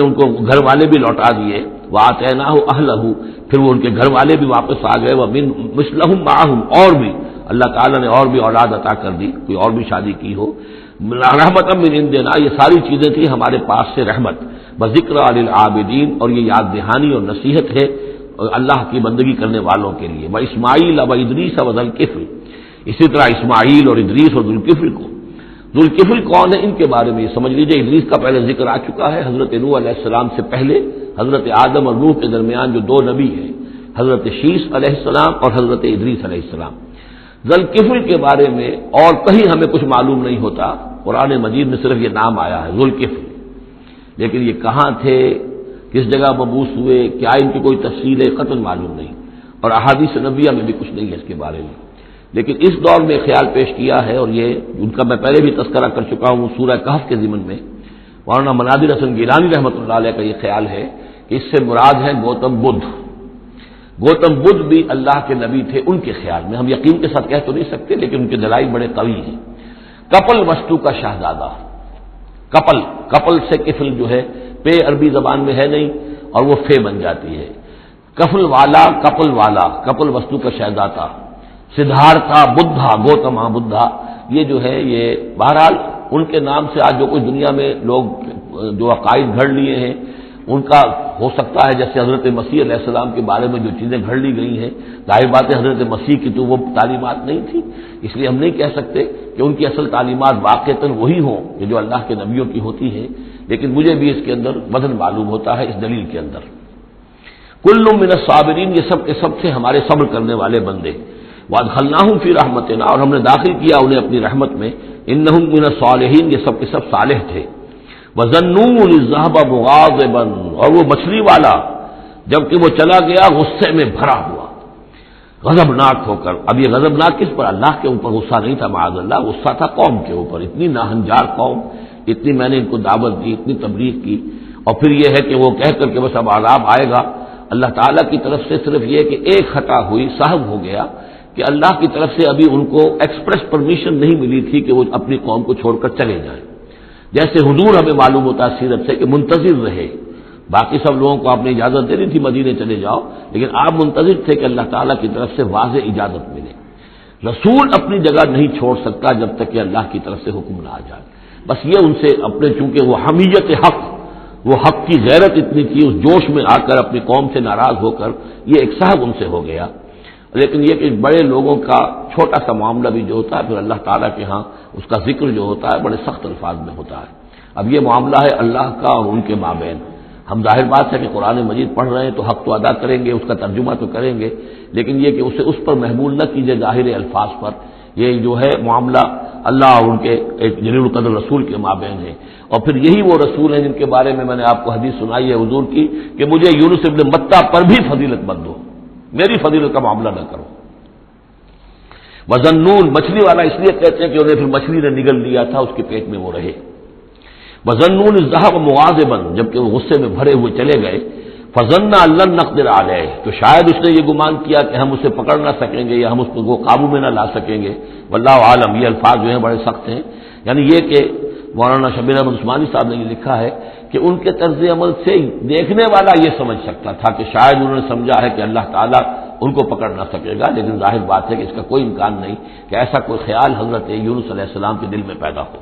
ان کو گھر والے بھی لوٹا دیے. وآتیناہ اہلہ پھر وہ ان کے گھر والے بھی واپس آ گئے. ومن مثلہم معہم اور بھی اللہ تعالیٰ نے اور بھی اولاد عطا کر دی کوئی اور بھی شادی کی ہو. رحمت من عندنا یہ ساری چیزیں تھیں ہمارے پاس سے رحمت. بذکر للعابدین اور یہ یاد دہانی اور نصیحت ہے اللہ کی بندگی کرنے والوں کے لیے. واسماعیل وادریس وذوالکفل اسی طرح اسماعیل اور ادریس اور ذوالکفل کو. ذوالکفل کون ہے ان کے بارے میں یہ سمجھ لیجیے. ادریس کا پہلے ذکر آ چکا ہے. حضرت نوح علیہ السلام سے پہلے حضرت آدم اور نوح کے درمیان جو دو نبی ہیں حضرت شیث علیہ السلام اور حضرت ادریس علیہ السلام. ذوالکفل کے بارے میں اور کہیں ہمیں کچھ معلوم نہیں ہوتا. قرآن مجید میں صرف یہ نام آیا ہے ذوالکفل لیکن یہ کہاں تھے کس جگہ مبعوث ہوئے کیا ان کی کوئی تفصیل ہے قطعاً معلوم نہیں اور احادیث نبویہ میں بھی کچھ نہیں ہے اس کے بارے میں. لیکن اس دور میں خیال پیش کیا ہے اور یہ ان کا میں پہلے بھی تذکرہ کر چکا ہوں سورہ کہف کے ضمن میں. مولانا مناظر حسن گیلانی رحمۃ اللہ علیہ کا یہ خیال ہے کہ اس سے مراد ہے گوتم بدھ بھی اللہ کے نبی تھے ان کے خیال میں. ہم یقین کے ساتھ کہہ تو نہیں سکتے لیکن ان کے دلائل بڑے قوی ہیں. کپل وستو کا شہزادہ کپل سے کفل جو ہے پے عربی زبان میں ہے نہیں اور وہ فے بن جاتی ہے. کفل والا کپل وستو کا شہزادہ. سدھارتھا بدھا گوتما بدھا یہ جو ہے یہ بہرحال ان کے نام سے آج جو کچھ دنیا میں لوگ جو عقائد گھڑ لیے ہیں ان کا ہو سکتا ہے جیسے حضرت مسیح علیہ السلام کے بارے میں جو چیزیں گھڑ لی گئی ہیں ظاہر بات ہے حضرت مسیح کی تو وہ تعلیمات نہیں تھی اس لیے ہم نہیں کہہ سکتے کہ ان کی اصل تعلیمات واقعتاً وہی ہوں کہ جو اللہ کے نبیوں کی ہوتی ہے لیکن مجھے بھی اس کے اندر وزن معلوم ہوتا ہے اس دلیل کے اندر. کل من الصابرین یہ سب کے سب تھے ہمارے صبر کرنے والے بندے. وادخلناہم فی رحمتنا اور ہم نے داخل کیا انہیں اپنی رحمت میں. انہم من الصالحین یہ سب کے سب صالح تھے. وظنون اذ ذهب مغاضبا اور وہ مچھلی والا جبکہ وہ چلا گیا غصے میں بھرا ہوا غضبناک ہو کر. اب یہ غضبناک کس پر اللہ کے اوپر غصہ نہیں تھا معاذ اللہ غصہ تھا قوم کے اوپر. اتنی ناہنجار قوم اتنی میں نے ان کو دعوت دی اتنی تبلیغ کی اور پھر یہ ہے کہ وہ کہہ کر کے بس اب عذاب آئے گا. اللہ تعالیٰ کی طرف سے صرف یہ کہ ایک خطا ہوئی صاحب ہو گیا کہ اللہ کی طرف سے ابھی ان کو ایکسپریس پرمیشن نہیں ملی تھی کہ وہ اپنی قوم کو چھوڑ کر چلے جائیں. جیسے حضور ہمیں معلوم ہوتا ہے سیرت سے کہ منتظر رہے. باقی سب لوگوں کو آپ نے اجازت دے رہی تھی مدینے چلے جاؤ لیکن آپ منتظر تھے کہ اللہ تعالیٰ کی طرف سے واضح اجازت ملے. رسول اپنی جگہ نہیں چھوڑ سکتا جب تک کہ اللہ کی طرف سے حکم نہ آ جائے. بس یہ ان سے اپنے چونکہ وہ حمیت حق وہ حق کی غیرت اتنی تھی اس جوش میں آ کر اپنی قوم سے ناراض ہو کر یہ ایک صاحب ان سے ہو گیا. لیکن یہ کہ بڑے لوگوں کا چھوٹا سا معاملہ بھی جو ہوتا ہے پھر اللہ تعالیٰ کے ہاں اس کا ذکر جو ہوتا ہے بڑے سخت الفاظ میں ہوتا ہے. اب یہ معاملہ ہے اللہ کا اور ان کے مابین. ہم ظاہر بات ہے کہ قرآن مجید پڑھ رہے ہیں تو حق تو ادا کریں گے، اس کا ترجمہ تو کریں گے، لیکن یہ کہ اسے اس پر محمول نہ کیجیے ظاہر الفاظ پر. یہ جو ہے معاملہ اللہ اور ان کے ایک جلیل القدر رسول کے مابین ہے. اور پھر یہی وہ رسول ہیں جن کے بارے میں نے آپ کو حدیث سنائی ہے حضور کی کہ مجھے یونس ابن متیٰ پر بھی فضیلت مند ہو، میری فضیلت کا معاملہ نہ کرو. وذنون مچھلی والا اس لیے کہتے ہیں کہ انہیں پھر مچھلی نے نگل لیا تھا، اس کے پیٹ میں وہ رہے. وذنون ذهب مغاضبا جبکہ وہ غصے میں بھرے ہوئے چلے گئے. فظن لن نقدر علیہ تو شاید اس نے یہ گمان کیا کہ ہم اسے پکڑ نہ سکیں گے یا ہم اس کو قابو میں نہ لا سکیں گے. واللہ عالم یہ الفاظ جو ہیں بڑے سخت ہیں. یعنی یہ کہ مولانا شبیر احمد عثمانی صاحب نے یہ لکھا ہے کہ ان کے طرز عمل سے دیکھنے والا یہ سمجھ سکتا تھا کہ شاید انہوں نے سمجھا ہے کہ اللہ تعالیٰ ان کو پکڑ نہ سکے گا، لیکن ظاہر بات ہے کہ اس کا کوئی امکان نہیں کہ ایسا کوئی خیال حضرت یونس علیہ السلام کے دل میں پیدا ہو.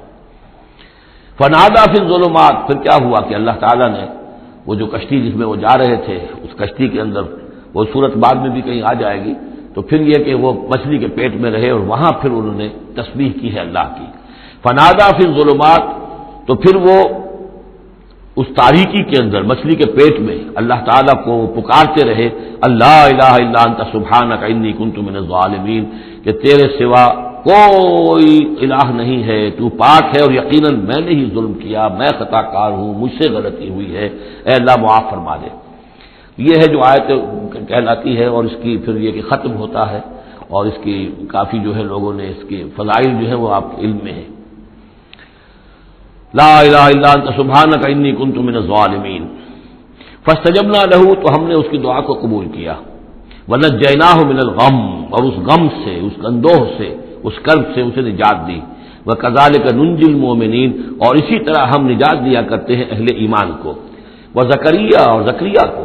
فنادا فی الظلمات پھر کیا ہوا کہ اللہ تعالیٰ نے وہ جو کشتی جس میں وہ جا رہے تھے اس کشتی کے اندر وہ صورت بعد میں بھی کہیں آ جائے گی، تو پھر یہ کہ وہ مچھلی کے پیٹ میں رہے اور وہاں پھر انہوں نے تسبیح کی ہے اللہ کی. فنادا فی الظلمات تو پھر وہ اس تاریکی کے اندر مچھلی کے پیٹ میں اللہ تعالیٰ کو پکارتے رہے اللہ الہ الا انت سبحانک انی کنت من الظالمین کہ تیرے سوا کوئی الہ نہیں ہے، تو پاک ہے اور یقیناً میں نے ہی ظلم کیا، میں خطا کار ہوں، مجھ سے غلطی ہوئی ہے، اے اللہ معاف فرما دے. یہ ہے جو آیت کہلاتی ہے اور اس کی پھر یہ کہ ختم ہوتا ہے اور اس کی کافی جو ہے لوگوں نے اس کے فضائل جو ہے وہ آپ کے علم میں ہے. لا الہ الا انت سبحانک انی کنت من الظالمین فاستجبنا لہ تو ہم نے اس کی دعا کو قبول کیا. ونجیناہ من الغم اور اس غم سے، اس اندوہ سے، اس کرب سے اسے نجات دی. وکذالک ننجی المؤمنین اور اسی طرح ہم نجات دیا کرتے ہیں اہل ایمان کو. وزکریا اور زکریا کو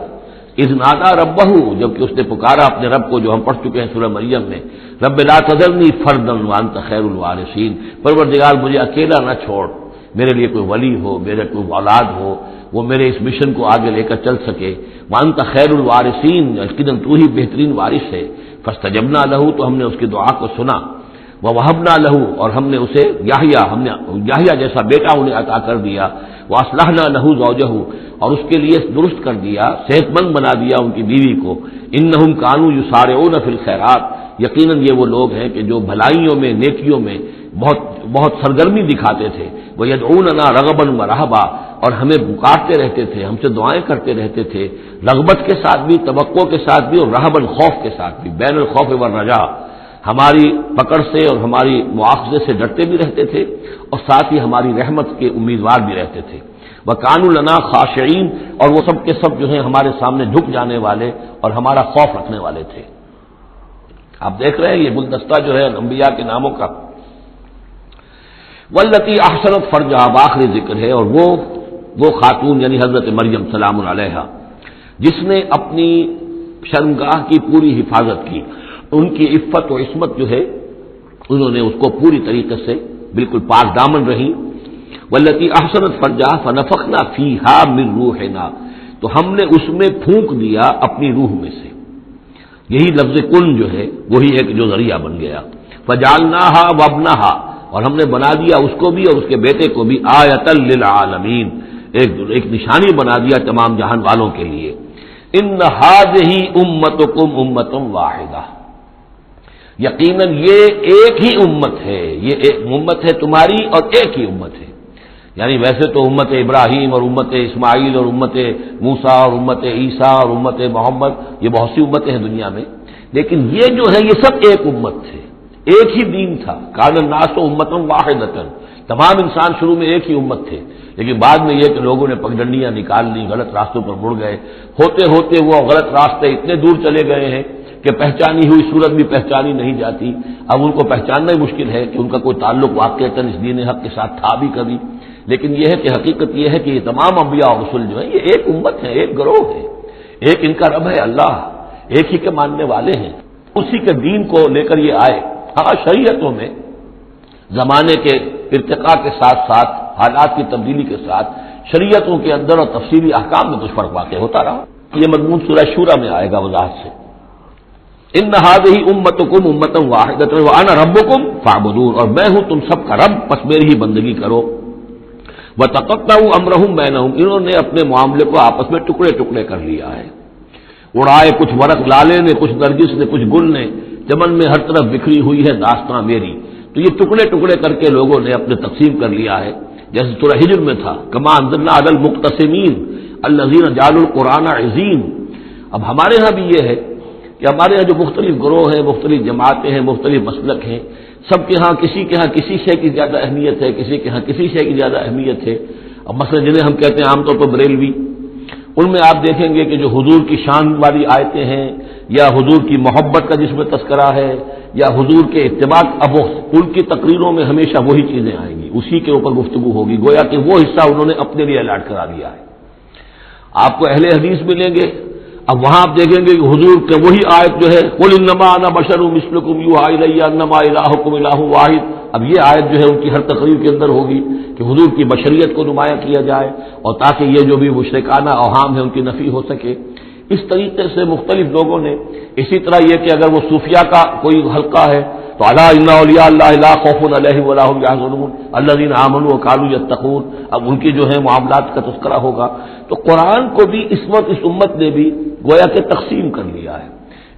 اذ نادا ربہ جبکہ اس نے پکارا اپنے رب کو جو ہم پڑھ چکے ہیں سورہ مریم میں رب لا تذرنی فردا وانت خیر الوارثین پروردگار مجھے اکیلا نہ چھوڑ، میرے لیے کوئی ولی ہو، میرے کوئی اولاد ہو، وہ میرے اس مشن کو آگے لے کر چل سکے. وانت خیر الوارثین یقیناً تو ہی بہترین وارث ہے. فاستجبنا لہ تو ہم نے اس کی دعا کو سنا. ووہبنا لہ اور ہم نے اسے یحییٰ جیسا بیٹا انہیں عطا کر دیا. واصلحنا لہ زوجہ اور اس کے لیے درست کر دیا، صحت مند بنا دیا ان کی بیوی کو. انہم کانوا یسارعون فی الخیرات یقیناً یہ وہ لوگ ہیں کہ جو بھلائیوں میں نیکیوں میں بہت بہت سرگرمی دکھاتے تھے. وَيَدْعُونَنَا رَغَبًا وَرَهْبًا اور ہمیں پکارتے رہتے تھے، ہم سے دعائیں کرتے رہتے تھے، رغبت کے ساتھ بھی، توقع کے ساتھ بھی، اور رہباً خوف کے ساتھ بھی، بین الخوف والرجاء ہماری پکڑ سے اور ہماری مواخذے سے ڈرتے بھی رہتے تھے اور ساتھ ہی ہماری رحمت کے امیدوار بھی رہتے تھے. وَكَانُوا لَنَا خَاشِعِينَ اور وہ سب کے سب جو ہیں ہمارے سامنے جھک جانے والے اور ہمارا خوف رکھنے والے تھے. آپ دیکھ رہے ہیں یہ گلدستہ جو ہے انبیاء کے ناموں کا. واللتی احسنت فرجہا آخری ذکر ہے اور وہ خاتون یعنی حضرت مریم سلام علیہا جس نے اپنی شرمگاہ کی پوری حفاظت کی، ان کی عفت و عصمت جو ہے انہوں نے اس کو پوری طریقے سے بالکل پاک دامن رہی. واللتی احسنت فرجہا فنفخنا فیہا من روحنا تو ہم نے اس میں پھونک دیا اپنی روح میں سے. یہی لفظ کن جو ہے وہی ایک جو ذریعہ بن گیا. فجعلناہا وابنہا اور ہم نے بنا دیا اس کو بھی اور اس کے بیٹے کو بھی آیۃ للعالمین ایک نشانی بنا دیا تمام جہان والوں کے لیے. ان ھذہ امتکم امۃ واحدہ یقیناً یہ ایک ہی امت ہے، یہ ایک امت ہے تمہاری اور ایک ہی امت ہے. یعنی ویسے تو امت ابراہیم اور امت اسماعیل اور امت موسیٰ اور امت عیسیٰ اور امت محمد یہ بہت سی امتیں ہیں دنیا میں، لیکن یہ جو ہے یہ سب ایک امت تھے، ایک ہی دین تھا. کان الناس امۃ واحدۃ تمام انسان شروع میں ایک ہی امت تھے، لیکن بعد میں یہ کہ لوگوں نے پگڈنڈیاں نکال لی، غلط راستوں پر مڑ گئے، ہوتے ہوتے وہ غلط راستے اتنے دور چلے گئے ہیں کہ پہچانی ہوئی صورت بھی پہچانی نہیں جاتی. اب ان کو پہچاننا ہی مشکل ہے کہ ان کا کوئی تعلق واقعتاً اس دین حق کے ساتھ تھا بھی کبھی. لیکن یہ ہے کہ حقیقت یہ ہے کہ یہ تمام انبیاء اور رسول جو ہیں یہ ایک امت ہے، ایک گروہ ہے، ایک ان کا رب ہے اللہ، ایک ہی کے ماننے والے ہیں، اسی کے دین کو لے کر یہ آئے. ہاں شریعتوں میں زمانے کے ارتقاء کے ساتھ ساتھ حالات کی تبدیلی کے ساتھ شریعتوں کے اندر اور تفصیلی احکام میں کچھ فرق واقع ہوتا رہا. یہ مضمون سورہ شورى میں آئے گا وضاحت سے. ان ھذہ امتکم امۃ واحدۃ وانا ربکم فاعبدون، اور میں ہوں تم سب کا رب، پس میری ہی بندگی کرو۔ وتقطعوا امرهم بینہم، انہوں نے اپنے معاملے کو آپس میں ٹکڑے ٹکڑے کر لیا ہے، اڑائے کچھ ورق لالے نے، کچھ نرگس نے، کچھ گل نے، چمن میں ہر طرف بکھری ہوئی ہے داستاں میری۔ تو یہ ٹکڑے ٹکڑے کر کے لوگوں نے اپنے تقسیم کر لیا ہے، جیسے سورہ ہجر میں تھا، کما انزلنا علی المقتسمین الذین جعلوا القرآن عظیم۔ اب ہمارے ہاں بھی یہ ہے کہ ہمارے ہاں جو مختلف گروہ ہیں، مختلف جماعتیں ہیں، مختلف مسلک ہیں، سب کے ہاں کسی شے کی زیادہ اہمیت ہے، کسی کے ہاں کسی شے کی زیادہ اہمیت ہے۔ اب مثلا جنہیں ہم کہتے ہیں عام طور پر بریلوی، ان میں آپ دیکھیں گے کہ جو حضور کی شان والی آیتیں ہیں، یا حضور کی محبت کا جس میں تذکرہ ہے، یا حضور کے اتباع، اب ان کی تقریروں میں ہمیشہ وہی چیزیں آئیں گی، اسی کے اوپر گفتگو ہوگی، گویا کہ وہ حصہ انہوں نے اپنے لیے الاٹ کرا دیا ہے۔ آپ کو اہل حدیث ملیں گے، اب وہاں آپ دیکھیں گے کہ حضور کے وہی آیت جو ہے قل انما انا بشر مثلکم یوحی الی انما الہکم الہ واحد، اب یہ آیت جو ہے ان کی ہر تقریر کے اندر ہوگی کہ حضور کی بشریت کو نمایاں کیا جائے، اور تاکہ یہ جو بھی مشرکانہ اوہام ہے ان کی نفی ہو سکے۔ اس طریقے سے مختلف لوگوں نے، اسی طرح یہ کہ اگر وہ صوفیہ کا کوئی حلقہ ہے تو الا ان اولیاء اللہ لا خوف علیہم ولا هم يحزنون الذین آمنوا وكانوا يتقون، اب ان کی جو ہے معاملات کا تذکرہ ہوگا۔ تو قرآن کو بھی اس وقت اس امت نے بھی گویا کہ تقسیم کر لیا ہے۔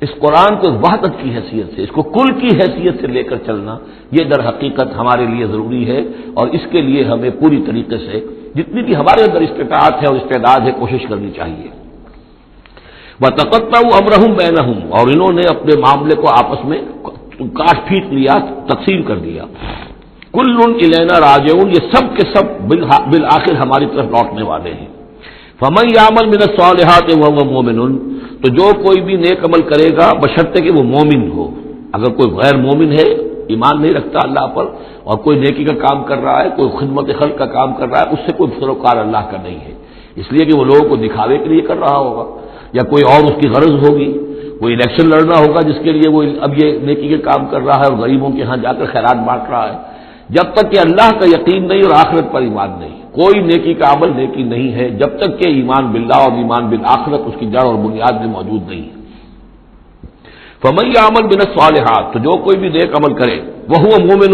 اس قرآن کو وحدت کی حیثیت سے، اس کو کل کی حیثیت سے لے کر چلنا، یہ در حقیقت ہمارے لیے ضروری ہے، اور اس کے لیے ہمیں پوری طریقے سے جتنی بھی ہمارے اندر استطاعت ہے اور استعداد ہے کوشش کرنی چاہیے۔ وَتَقَطَّعُوا أَمْرَهُمْ بَيْنَهُمْ، اور انہوں نے اپنے معاملے کو آپس میں کاٹ پھینٹ لیا، تقسیم کر دیا۔ كُلٌّ إِلَيْنَا راجعون، یہ سب کے سب بالآخر ہماری طرف لوٹنے والے ہیں۔ فَمَن يَعْمَلْ مِنَ الصَّالِحَاتِ وَهُوَ مُؤْمِنٌ، تو جو کوئی بھی نیک عمل کرے گا بشرطے کہ وہ مومن ہو۔ اگر کوئی غیر مومن ہے، ایمان نہیں رکھتا اللہ پر، اور کوئی نیکی کا کام کر رہا ہے، کوئی خدمت خلق کا کام کر رہا ہے، اس سے کوئی سروکار اللہ کا نہیں ہے، اس لیے کہ وہ لوگوں کو دکھاوے کے لیے کر رہا ہوگا، یا کوئی اور اس کی غرض ہوگی، کوئی الیکشن لڑنا ہوگا جس کے لیے وہ اب یہ نیکی کے کام کر رہا ہے اور غریبوں کے ہاں جا کر خیرات بانٹ رہا ہے۔ جب تک کہ اللہ کا یقین نہیں اور آخرت پر ایمان نہیں، کوئی نیکی کا عمل نیکی نہیں ہے جب تک کہ ایمان باللہ اور ایمان بالآخرت اس کی جڑ اور بنیاد میں موجود نہیں ہے۔ فَمَن يَعْمَلْ مِنَ الصَّالِحَاتِ، تو جو کوئی بھی نیک عمل کرے وَهُوَ مُؤْمِنٌ،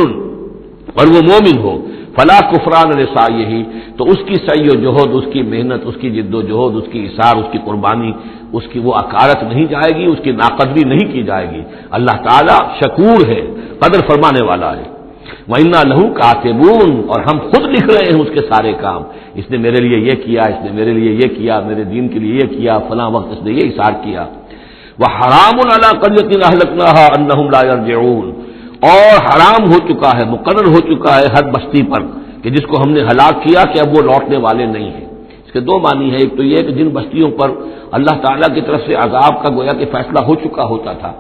اور وہ مومن ہو، فَلَا كُفْرَانَ لِسَعْيِهِ، تو اس کی سعی و جہد، اس کی محنت، اس کی جد و جہد، اس کی اثار، اس کی قربانی، اس کی وہ اکارت نہیں جائے گی، اس کی ناقدری نہیں کی جائے گی۔ اللہ تعالیٰ شکور ہے، قدر فرمانے والا ہے۔ وَإِنَّا لَهُ كَاتِبُونَ، اور ہم خود لکھ رہے ہیں اس کے سارے کام، اس نے میرے لیے یہ کیا، اس نے میرے لیے یہ کیا، میرے دین کے لیے یہ کیا، فلاں وقت اس نے یہ اثار کیا۔ وَحَرَامٌ عَلَىٰ قَرْيَةٍ أَهْلَكْنَاهَا أَنَّهُمْ لَا يَرْجِعُونَ، اور حرام ہو چکا ہے، مقرر ہو چکا ہے ہر بستی پر کہ جس کو ہم نے ہلاک کیا کہ اب وہ لوٹنے والے نہیں ہیں۔ اس کے دو معنی ہے، ایک تو یہ کہ جن بستیوں پر اللہ تعالیٰ کی طرف سے عذاب کا گویا کہ فیصلہ ہو چکا ہوتا تھا،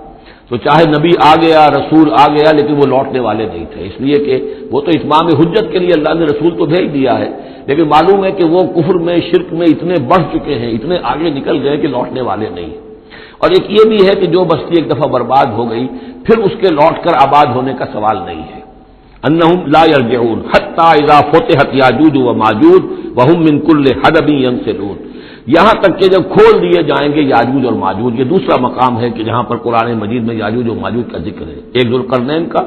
تو چاہے نبی آ گیا، رسول آ گیا، لیکن وہ لوٹنے والے نہیں تھے، اس لیے کہ وہ تو اتمام حجت کے لیے اللہ نے رسول تو بھیج دیا ہے، لیکن معلوم ہے کہ وہ کفر میں، شرک میں اتنے بڑھ چکے ہیں، اتنے آگے نکل گئے کہ لوٹنے والے نہیں ہیں۔ اور ایک یہ بھی ہے کہ جو بستی ایک دفعہ برباد ہو گئی پھر اس کے لوٹ کر آباد ہونے کا سوال نہیں ہے۔ انہم لا یرجعون حتی اذا فتحت یاجوج و ماجوج وہم من کل حدب ینسلون، یہاں تک کہ جب کھول دیے جائیں گے یاجوج اور ماجوج۔ یہ دوسرا مقام ہے کہ جہاں پر قرآن مجید میں یاجوج و ماجوج کا ذکر ہے، ایک ذوالقرنین کا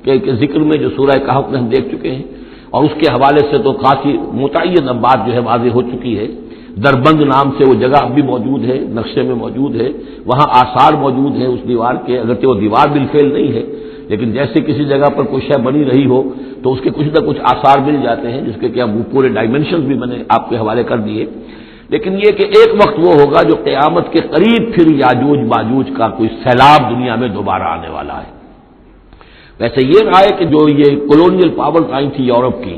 کہ ذکر میں جو سورہ کہف میں ہم دیکھ چکے ہیں، اور اس کے حوالے سے تو خاصی متعین بات جو ہے واضح ہو چکی ہے۔ دربند نام سے وہ جگہ اب بھی موجود ہے، نقشے میں موجود ہے، وہاں آثار موجود ہیں اس دیوار کے، اگرچہ وہ دیوار بالفعل نہیں ہے، لیکن جیسے کسی جگہ پر کوئی شے بنی رہی ہو تو اس کے کچھ نہ کچھ آثار مل جاتے ہیں، جس کے کہ اب وہ پورے ڈائمنشنز بھی میں نے آپ کے حوالے کر دیے۔ لیکن یہ کہ ایک وقت وہ ہوگا جو قیامت کے قریب پھر یاجوج ماجوج کا کوئی سیلاب دنیا میں دوبارہ آنے والا ہے۔ ویسے یہ رہا ہے کہ جو یہ کولونیل پاورز آئی تھی یورپ کی،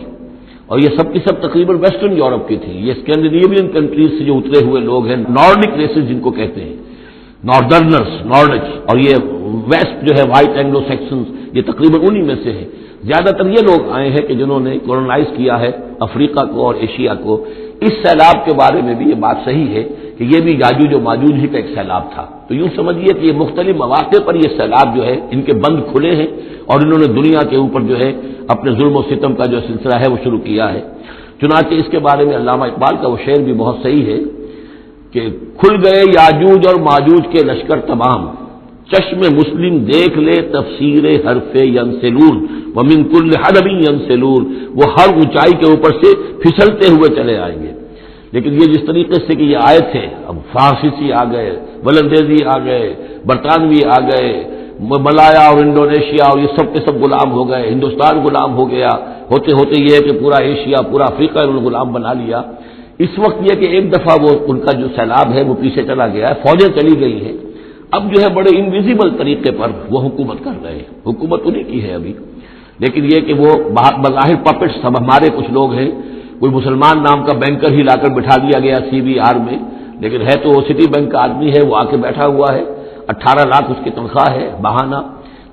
اور یہ سب کی سب تقریباً ویسٹرن یورپ کی تھی، یہ اسکینڈینیوین کنٹریز سے جو اترے ہوئے لوگ ہیں، نارڈک ریسز جن کو کہتے ہیں، ناردرنرز، نارڈک، اور یہ ویسٹ جو ہے وائٹ اینگلو سیکسنز، یہ تقریباً انہی میں سے ہیں۔ زیادہ تر یہ لوگ آئے ہیں کہ جنہوں نے کولونائز کیا ہے افریقہ کو اور ایشیا کو۔ اس سیلاب کے بارے میں بھی یہ بات صحیح ہے کہ یہ بھی یاجوج و ماجوج ہی کا ایک سیلاب تھا، تو یوں سمجھیے کہ یہ مختلف مواقع پر یہ سیلاب جو ہے ان کے بند کھلے ہیں، اور انہوں نے دنیا کے اوپر جو ہے اپنے ظلم و ستم کا جو سلسلہ ہے وہ شروع کیا ہے۔ چنانچہ اس کے بارے میں علامہ اقبال کا وہ شعر بھی بہت صحیح ہے کہ کھل گئے یاجوج اور ماجوج کے لشکر تمام، چشم مسلم دیکھ لے تفسیر حرف ینسلون ومن کل حدب ینسلون، وہ ہر اونچائی کے اوپر سے پھسلتے ہوئے چلے آئیں گے۔ لیکن یہ جس طریقے سے کہ یہ آئے تھے، اب فرانسیسی آ گئے، ولندیزی آ گئے، برطانوی آ گئے، ملایا اور انڈونیشیا اور یہ سب کے سب غلام ہو گئے، ہندوستان غلام ہو گیا، ہوتے ہوتے یہ ہے کہ پورا ایشیا، پورا افریقہ انہوں نے غلام بنا لیا۔ اس وقت یہ کہ ایک دفعہ وہ ان کا جو سیلاب ہے وہ پیچھے چلا گیا ہے، فوجیں چلی گئی ہیں، اب جو ہے بڑے انویزیبل طریقے پر وہ حکومت کر رہے ہیں، حکومت انہیں کی ہے ابھی، لیکن یہ کہ وہ بظاہر پپٹس سب ہمارے کچھ لوگ ہیں، کوئی مسلمان نام کا بینکر ہی لا کر بٹھا دیا گیا CBR میں، لیکن ہے تو وہ سٹی بینک کا آدمی ہے، وہ آ کے بیٹھا ہوا ہے، 18 لاکھ اس کی تنخواہ ہے بہانہ۔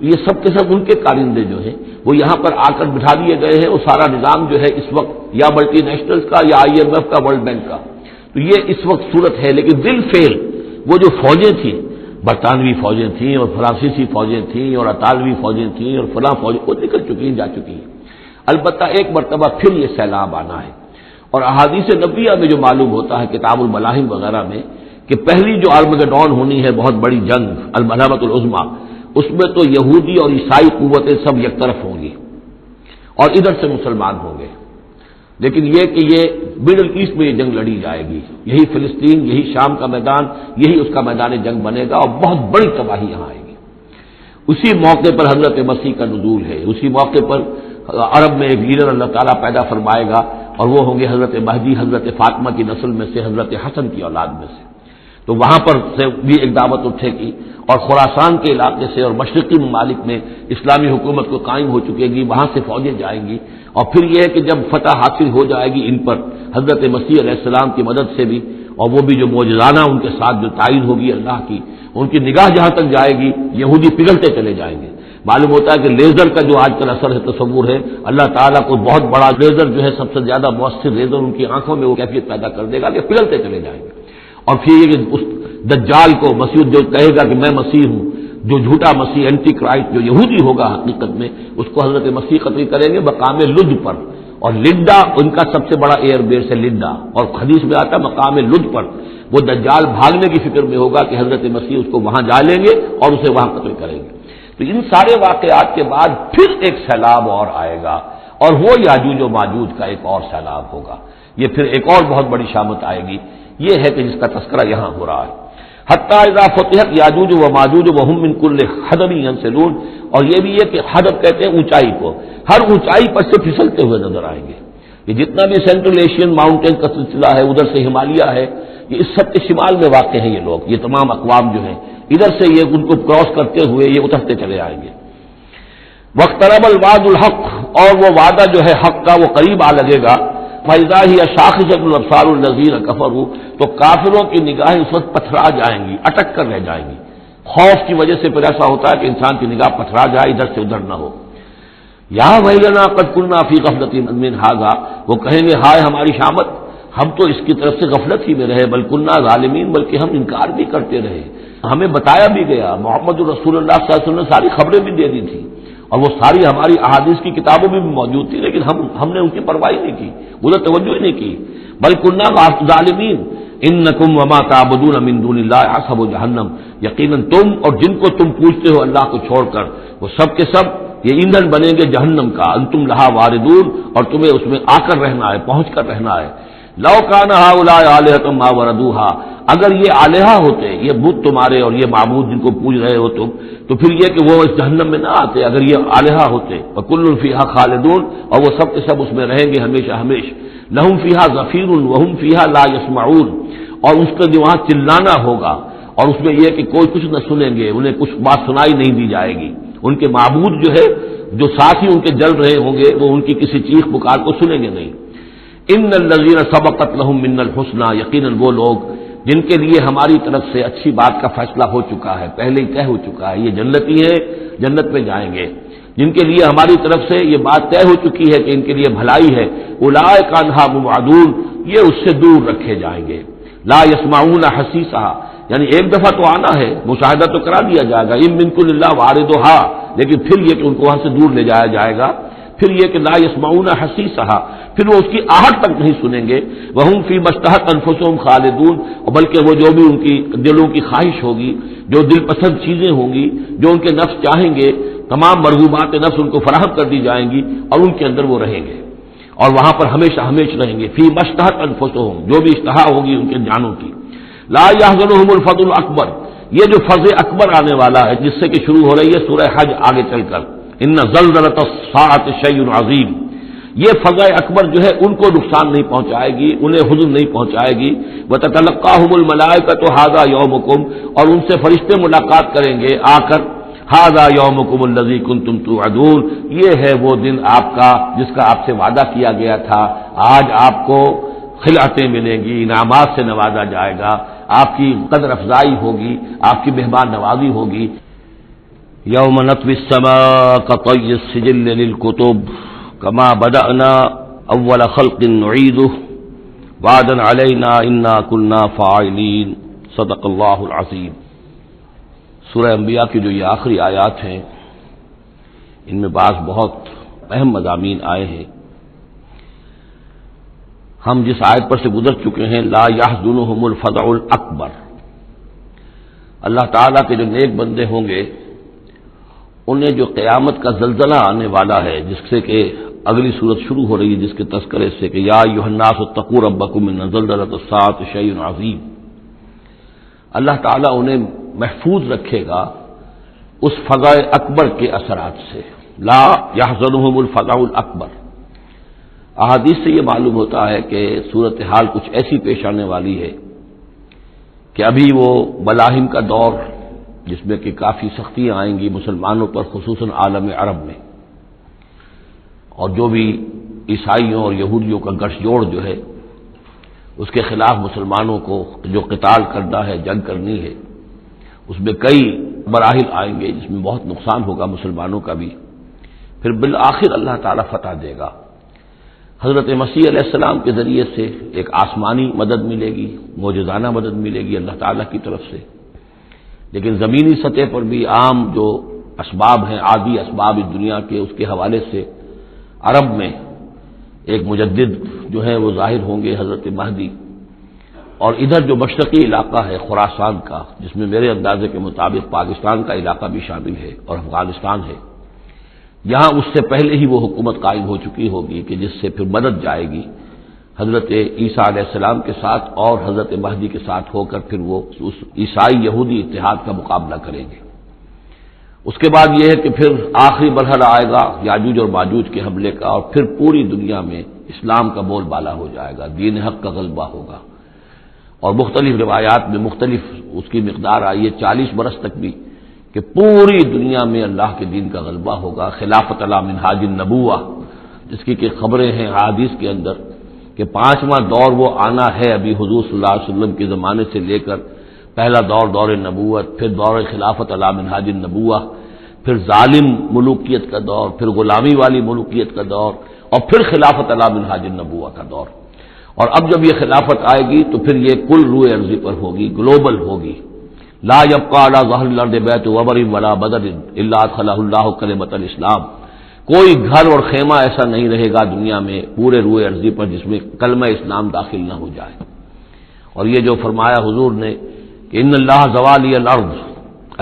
یہ سب کے سب ان کے کارندے جو ہیں وہ یہاں پر آ کر بٹھا دیے گئے ہیں، وہ سارا نظام جو ہے اس وقت یا ملٹی نیشنلز کا یا IMF کا، ورلڈ بینک کا، تو یہ اس وقت صورت ہے۔ لیکن بالفعل وہ جو فوجیں تھیں، برطانوی فوجیں تھیں اور فرانسیسی فوجیں تھیں اور اطالوی فوجیں تھیں اور فلاں فوجیں، وہ نکل چکی ہیں، جا چکی ہیں۔ البتہ ایک مرتبہ پھر یہ سیلاب آنا ہے، اور احادیث نبویہ میں جو معلوم ہوتا ہے کتاب الملاحم وغیرہ میں کہ پہلی جو آرمگڈون ہونی ہے، بہت بڑی جنگ، الملحمۃ العظمیٰ، اس میں تو یہودی اور عیسائی قوتیں سب یک طرف ہوں گی اور ادھر سے مسلمان ہوں گے، لیکن یہ کہ یہ مڈل ایسٹ میں یہ جنگ لڑی جائے گی، یہی فلسطین، یہی شام کا میدان، یہی اس کا میدان جنگ بنے گا، اور بہت بڑی تباہی یہاں آئے گی۔ اسی موقع پر حضرت مسیح کا نزول ہے، اسی موقع پر عرب میں ایک لیڈر اللہ تعالیٰ پیدا فرمائے گا، اور وہ ہوں گے حضرت مہدی، حضرت فاطمہ کی نسل میں سے، حضرت حسن کی اولاد میں سے۔ تو وہاں پر سے بھی ایک دعوت اٹھے گی، اور خراسان کے علاقے سے اور مشرقی ممالک میں اسلامی حکومت کو قائم ہو چکے گی، وہاں سے فوجیں جائیں گی، اور پھر یہ ہے کہ جب فتح حاصل ہو جائے گی ان پر حضرت مسیح علیہ السلام کی مدد سے بھی، اور وہ بھی جو معجزانہ ان کے ساتھ جو تعین ہوگی اللہ کی، ان کی نگاہ جہاں تک جائے گی یہودی پگھلتے چلے جائیں گے۔ معلوم ہوتا ہے کہ لیزر کا جو آج کل اثر ہے، تصور ہے، اللہ تعالیٰ کو بہت بڑا لیزر جو ہے، سب سے زیادہ مؤثر لیزر ان کی آنکھوں میں وہ کیفیت پیدا کر دے گا کہ پگھلتے چلے جائیں گے۔ اور پھر یہ کہ اس دجال کو مسیح جو کہے گا کہ میں مسیح ہوں، جو جھوٹا مسیح اینٹی کرائسٹ جو یہودی ہوگا حقیقت میں، اس کو حضرت مسیح قتل کریں گے مقام لد پر، اور لڈا ان کا سب سے بڑا ایئر بیس ہے لڈا، اور حدیث میں آتا ہے مقام لد پر وہ دجال بھاگنے کی فکر میں ہوگا کہ حضرت مسیح اس کو وہاں جا لیں گے اور اسے وہاں قتل کریں گے۔ تو ان سارے واقعات کے بعد پھر ایک سیلاب اور آئے گا، اور وہ یاجوج و ماجوج کا ایک اور سیلاب ہوگا، یہ پھر ایک اور بہت بڑی شامت آئے گی، یہ ہے کہ جس کا تذکرہ یہاں ہو رہا ہے۔ حتیٰ اذا فتحت یاجوج و ماجوج وہم من کل حدب ینسلون، اور یہ بھی ہے کہ حدب کہتے ہیں اونچائی کو، ہر اونچائی پر سے پھسلتے ہوئے نظر آئیں گے۔ یہ جتنا بھی سینٹرل ایشین ماؤنٹین کا سلسلہ ہے، ادھر سے ہمالیہ ہے، یہ اس سب کے شمال میں واقع ہیں یہ لوگ، یہ تمام اقوام جو ہیں ادھر سے یہ ان کو کراس کرتے ہوئے یہ اترتے چلے آئیں گے۔ واقترب الوعد الحق، اور وہ وعدہ جو ہے حق کا وہ قریب آ لگے گا۔ فَإِذَا هِيَ شَاخِصَةٌ أَبْصَارُ الَّذِينَ كَفَرُوا، تو کافروں کی نگاہیں اس وقت پتھرا جائیں گی، اٹک کر رہ جائیں گی۔ خوف کی وجہ سے پھر ایسا ہوتا ہے کہ انسان کی نگاہ پتھرا جائے، ادھر سے ادھر نہ ہو۔ یا ویلنا قد كنا فی غفلۃ من ھذا، وہ کہیں گے ہائے ہماری شامت، ہم تو اس کی طرف سے غفلت ہی میں رہے، بل كنا ظالمین، بلکہ ہم انکار بھی کرتے رہے، ہمیں بتایا بھی گیا، محمد رسول اللہ صلی اللہ علیہ وسلم نے ساری خبریں بھی دے دی تھی، اور وہ ساری ہماری احادیث کی کتابوں میں بھی موجود تھی، لیکن ہم نے ان کی پرواہ نہیں کی، ادھر توجہ ہی نہیں کی۔ بل كنا ظالمین انکم وما تعبدون من دون اللہ حسب جہنم، یقیناً تم اور جن کو تم پوچھتے ہو اللہ کو چھوڑ کر، وہ سب کے سب یہ ایندھن بنیں گے جہنم کا، انتم لہا واردون، اور تمہیں اس میں آ کر رہنا ہے، پہنچ کر رہنا ہے۔ لو کان ہؤلاء آلہۃ ما وردوها، اگر یہ آلہہ ہوتے، یہ بت تمہارے اور یہ معبود جن کو پوج رہے ہو تم، تو پھر یہ کہ وہ اس جہنم میں نہ آتے اگر یہ آلہہ ہوتے۔ وکل فیہا خالدون، اور وہ سب کے سب اس میں رہیں گے ہمیشہ ہمیشہ۔ لہم فیہا زفیر وہم فیہا لا یسمعون، اور اس کا جو وہاں چلانا ہوگا، اور اس میں یہ کہ کوئی کچھ نہ سنیں گے، انہیں کچھ بات سنائی نہیں دی جائے گی، ان کے معبود جو ہے جو ساتھی ان کے جل رہے ہوں گے وہ ان کی کسی چیخ پکار کو سنیں گے نہیں۔ ان الذین سبقت لہم من الحسنی، یقیناً وہ لوگ جن کے لیے ہماری طرف سے اچھی بات کا فیصلہ ہو چکا ہے، پہلے ہی طے ہو چکا ہے، یہ جنتی ہے، جنت میں جائیں گے، جن کے لیے ہماری طرف سے یہ بات طے ہو چکی ہے کہ ان کے لیے بھلائی ہے، اولئک عنہا مبعدون، یہ اس سے دور رکھے جائیں گے۔ لا یسمعون حسیسہا، یعنی ایک دفعہ تو آنا ہے، مشاہدہ تو کرا دیا جائے گا، ان منکم الا واردھا، لیکن پھر یہ کہ ان کو وہاں سے دور لے جایا جائے گا۔ پھر یہ کہ لا یسمعون حسیسہا، پھر وہ اس کی آہٹ تک نہیں سنیں گے، وہم فی مشتہت انفسہم خالدون، بلکہ وہ جو بھی ان کی دلوں کی خواہش ہوگی، جو دل پسند چیزیں ہوں گی، جو ان کے نفس چاہیں گے، تمام مرغوبات نفس ان کو فراہم کر دی جائیں گی اور ان کے اندر وہ رہیں گے اور وہاں پر ہمیشہ ہمیشہ رہیں گے، فی مشتہت انفسہم، جو بھی اشتہا ہوگی ان کے جانوں کی۔ لا یحزنہم الفزع الاکبر، یہ جو فضع اکبر آنے والا ہے جس سے کہ شروع ہو رہی ہے سورہ حج آگے چل کر، ان زلزلۃ الساعۃ شیء عظیم، یہ فضع اکبر جو ہے ان کو نقصان نہیں پہنچائے گی، انہیں حزن نہیں پہنچائے گی۔ وتتلقاہم الملائکۃ ھذا یومکم، اور ان سے فرشتے ملاقات کریں گے آ کر، ھذا یومکم الذی کنتم توعدون، یہ ہے وہ دن آپ کا جس کا آپ سے وعدہ کیا گیا تھا، آج آپ کو خلعتیں ملیں گی، انعامات سے نوازا جائے گا، آپ کی قدر افزائی ہوگی، آپ کی مہمان نوازی ہوگی۔ یوم نطوی السماء کطی السجل للکتب کما بدأنا اول خلق نعیدہ وعدا علینا انا کنا فاعلین، صدق اللہ العظیم۔ سورہ انبیاء کی جو یہ آخری آیات ہیں ان میں بعض بہت اہم مضامین آئے ہیں۔ ہم جس آیت پر سے گزر چکے ہیں، لا یحزنہم الفزع الاکبر، اللہ تعالیٰ کے جو نیک بندے ہوں گے انہیں جو قیامت کا زلزلہ آنے والا ہے، جس سے کہ اگلی صورت شروع ہو رہی ہے جس کے تذکرے سے کہ یا ایھا الناس اتقوا ربکم ان زلزلۃ الساعۃ شیء عظیم، اللہ تعالیٰ انہیں محفوظ رکھے گا اس فزع اکبر کے اثرات سے۔ لا یحزنہم الفزع الاکبر، احادیث سے یہ معلوم ہوتا ہے کہ صورتحال کچھ ایسی پیش آنے والی ہے کہ ابھی وہ ملاحم کا دور جس میں کہ کافی سختیاں آئیں گی مسلمانوں پر، خصوصاً عالم عرب میں، اور جو بھی عیسائیوں اور یہودیوں کا گٹھ جوڑ جو ہے اس کے خلاف مسلمانوں کو جو قتال کرنا ہے، جنگ کرنی ہے، اس میں کئی مراحل آئیں گے جس میں بہت نقصان ہوگا مسلمانوں کا بھی، پھر بالآخر اللہ تعالیٰ فتح دے گا۔ حضرت مسیح علیہ السلام کے ذریعے سے ایک آسمانی مدد ملے گی، معجزانہ مدد ملے گی اللہ تعالیٰ کی طرف سے، لیکن زمینی سطح پر بھی عام جو اسباب ہیں، عادی اسباب اس دنیا کے، اس کے حوالے سے عرب میں ایک مجدد جو ہے وہ ظاہر ہوں گے، حضرت مہدی، اور ادھر جو مشرقی علاقہ ہے خراسان کا، جس میں میرے اندازے کے مطابق پاکستان کا علاقہ بھی شامل ہے اور افغانستان ہے، یہاں اس سے پہلے ہی وہ حکومت قائم ہو چکی ہوگی کہ جس سے پھر مدد جائے گی حضرت عیسیٰ علیہ السلام کے ساتھ اور حضرت مہدی کے ساتھ ہو کر پھر وہ اس عیسائی یہودی اتحاد کا مقابلہ کریں گے۔ اس کے بعد یہ ہے کہ پھر آخری مرحلہ آئے گا یاجوج اور ماجوج کے حملے کا، اور پھر پوری دنیا میں اسلام کا بول بالا ہو جائے گا، دین حق کا غلبہ ہوگا، اور مختلف روایات میں مختلف اس کی مقدار آئی ہے، 40 برس تک بھی، کہ پوری دنیا میں اللہ کے دین کا غلبہ ہوگا، خلافت علی منہاج النبوہ، جس کی کہ خبریں ہیں حدیث کے اندر کہ 5واں دور وہ آنا ہے ابھی حضور صلی اللہ علیہ وسلم کے زمانے سے لے کر، پہلا دور دور نبوت، پھر دور خلافت علی منہاج النبوہ، پھر ظالم ملوکیت کا دور، پھر غلامی والی ملوکیت کا دور، اور پھر خلافت علی منہاج النبوہ کا دور۔ اور اب جب یہ خلافت آئے گی تو پھر یہ کل روئے ارضی پر ہوگی، گلوبل ہوگی۔ لا یبقى علی ظہر الارض بیت وبر ولا بدر الا ادخلہ اللہ کلمۃ الاسلام، کوئی گھر اور خیمہ ایسا نہیں رہے گا دنیا میں پورے روئے ارضی پر جس میں کلمہ اسلام داخل نہ ہو جائے۔ اور یہ جو فرمایا حضور نے کہ ان اللہ زوالی الارض،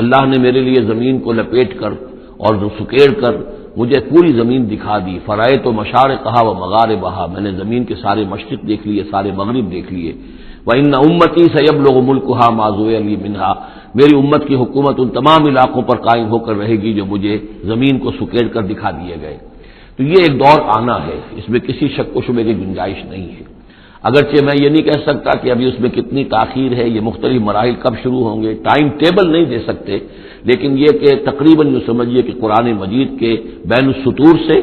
اللہ نے میرے لیے زمین کو لپیٹ کر اور سکیڑ کر مجھے پوری زمین دکھا دی، فرائے تو مشارقہا و مغاربہا، میں نے زمین کے سارے مشرق دیکھ لیے، سارے مغرب دیکھ لیے۔ وَإِنَّ أُمَّتِي سَيَبْلُغُ مُلْكُهَا مَا زُوِّيَ لِي مِنْهَا، میری امت کی حکومت ان تمام علاقوں پر قائم ہو کر رہے گی جو مجھے زمین کو سکیڑ کر دکھا دیے گئے۔ تو یہ ایک دور آنا ہے، اس میں کسی شک و شبے کی گنجائش نہیں ہے، اگرچہ میں یہ نہیں کہہ سکتا کہ ابھی اس میں کتنی تاخیر ہے، یہ مختلف مراحل کب شروع ہوں گے، ٹائم ٹیبل نہیں دے سکتے، لیکن یہ کہ تقریباً جو سمجھیے کہ قرآن مجید کے بین السطور سے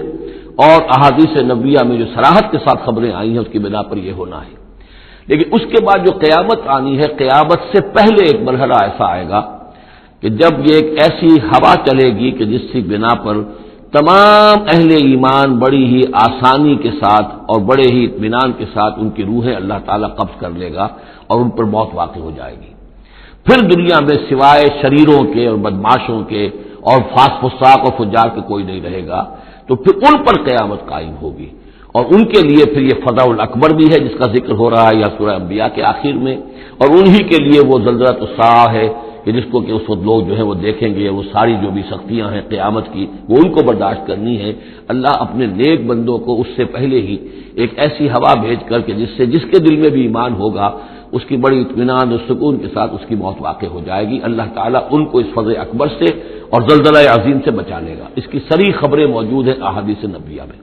اور احادیث نبویہ میں جو صراحت کے ساتھ خبریں آئی ہیں اس کی بنا پر یہ ہونا ہے۔ لیکن اس کے بعد جو قیامت آنی ہے، قیامت سے پہلے ایک مرحلہ ایسا آئے گا کہ جب یہ ایک ایسی ہوا چلے گی کہ جس کی بنا پر تمام اہل ایمان بڑی ہی آسانی کے ساتھ اور بڑے ہی اطمینان کے ساتھ ان کی روحیں اللہ تعالیٰ قبض کر لے گا اور ان پر موت واقع ہو جائے گی۔ پھر دنیا میں سوائے شریروں کے اور بدماشوں کے اور فساق و فجار کے کوئی نہیں رہے گا، تو پھر ان پر قیامت قائم ہوگی، اور ان کے لیے پھر یہ فضاء الاکبر بھی ہے جس کا ذکر ہو رہا ہے یا سورہ انبیاء کے آخر میں، اور انہی کے لیے وہ زلزلۃ الساعہ ہے کہ جس کو کہ اس وقت لوگ جو ہے وہ دیکھیں گے، وہ ساری جو بھی سختیاں ہیں قیامت کی وہ ان کو برداشت کرنی ہے۔ اللہ اپنے نیک بندوں کو اس سے پہلے ہی ایک ایسی ہوا بھیج کر کے جس کے دل میں بھی ایمان ہوگا اس کی بڑی اطمینان اور سکون کے ساتھ اس کی موت واقع ہو جائے گی۔ اللہ تعالیٰ ان کو اس فضل اکبر سے اور زلزلہ عظیم سے بچا لے گا۔ اس کی صریح خبریں موجود ہیں احادیث نبویہ میں۔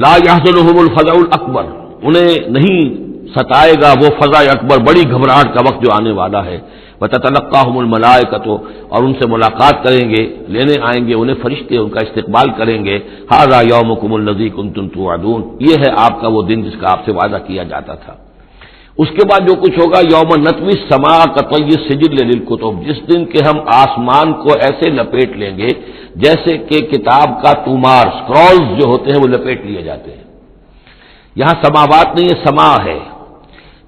لا يحزنهم الفزع الاکبر، انہیں نہیں ستائے گا وہ فزع اکبر، بڑی گھبراہٹ کا وقت جو آنے والا ہے۔ وتتلقاهم الملائکۃ، اور ان سے ملاقات کریں گے، لینے آئیں گے انہیں فرشتے، ان کا استقبال کریں گے۔ ھذا یومکم الذی کنتم توعدون، یہ ہے آپ کا وہ دن جس کا آپ سے وعدہ کیا جاتا تھا۔ اس کے بعد جو کچھ ہوگا، یوم نطوی السماء کطی السجل للکتب، جس دن کہ ہم آسمان کو ایسے لپیٹ لیں گے جیسے کہ کتاب کا تومار، سکرولز جو ہوتے ہیں وہ لپیٹ لیے جاتے ہیں۔ یہاں سماوات نہیں، یہ سما ہے۔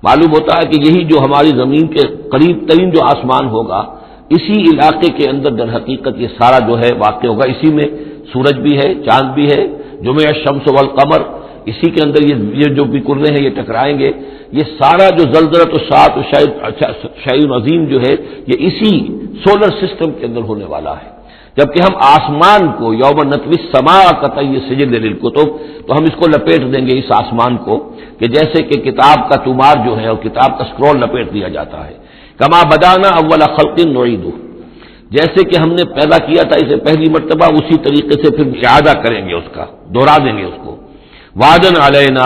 معلوم ہوتا ہے کہ یہی جو ہماری زمین کے قریب ترین جو آسمان ہوگا، اسی علاقے کے اندر در حقیقت یہ سارا جو ہے واقع ہوگا۔ اسی میں سورج بھی ہے، چاند بھی ہے، جمع الشمس والقمر، اسی کے اندر یہ جو بھی کرنے ہیں یہ ٹکرائیں گے۔ یہ سارا جو زلزلۃ الساعۃ شیء عظیم جو ہے یہ اسی سولر سسٹم کے اندر ہونے والا ہے۔ جبکہ ہم آسمان کو یوم نطوی السماء کطی السجل للکتب، تو ہم اس کو لپیٹ دیں گے، اس آسمان کو، کہ جیسے کہ کتاب کا تومار جو ہے اور کتاب کا سکرول لپیٹ دیا جاتا ہے۔ کما بدانا اول خلق نعیدہ، جیسے کہ ہم نے پیدا کیا تھا اسے پہلی مرتبہ، اسی طریقے سے پھر اعادہ کریں گے، اس کا دوہرا دیں گے اس کو۔ وعدن علینا،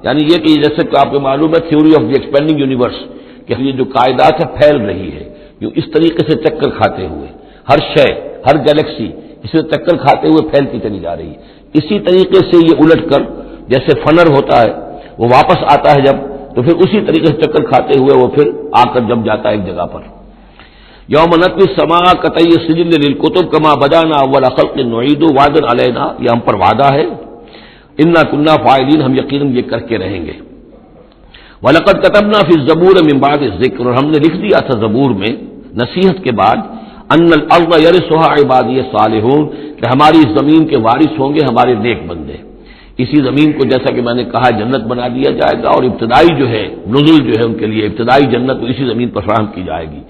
یعنی یہ کہ جیسے کہ آپ کو معلوم ہے theory of the expanding universe, کہ یہ جو کائنات ہے پھیل رہی ہے، جو اس طریقے سے چکر کھاتے ہوئے، ہر شے، ہر گیلیکسی اس میں چکر کھاتے ہوئے پھیلتی چلی جا رہی ہے۔ اسی طریقے سے یہ الٹ کر جیسے فنر ہوتا ہے وہ واپس آتا ہے جب، تو پھر اسی طریقے سے چکر کھاتے ہوئے وہ پھر آ کر جم جاتا ہے ایک جگہ پر۔ یوم نطوی السماء کطی السجل للکتب کما بدانا اول خلق نعید وعدا علینا، یہ ہم پر وعدہ ہے۔ انا کنا فاعلین، ہم یقیناً یہ کر کے رہیں گے۔ وَلَقَدْ كَتَبْنَا فِي الزَّبُورِ مِن بَعْدِ الذِّكْرِ، اور ہم نے لکھ دیا تھا زبور میں نصیحت کے بعد، ان الارض یرثها عبادی الصالحون، کہ ہماری اس زمین کے وارث ہوں گے ہمارے نیک بندے۔ اسی زمین کو جیسا کہ میں نے کہا جنت بنا دیا جائے گا، اور ابتدائی جو ہے نزل جو ہے ان کے لیے ابتدائی جنت اسی زمین پر فراہم کی جائے گی۔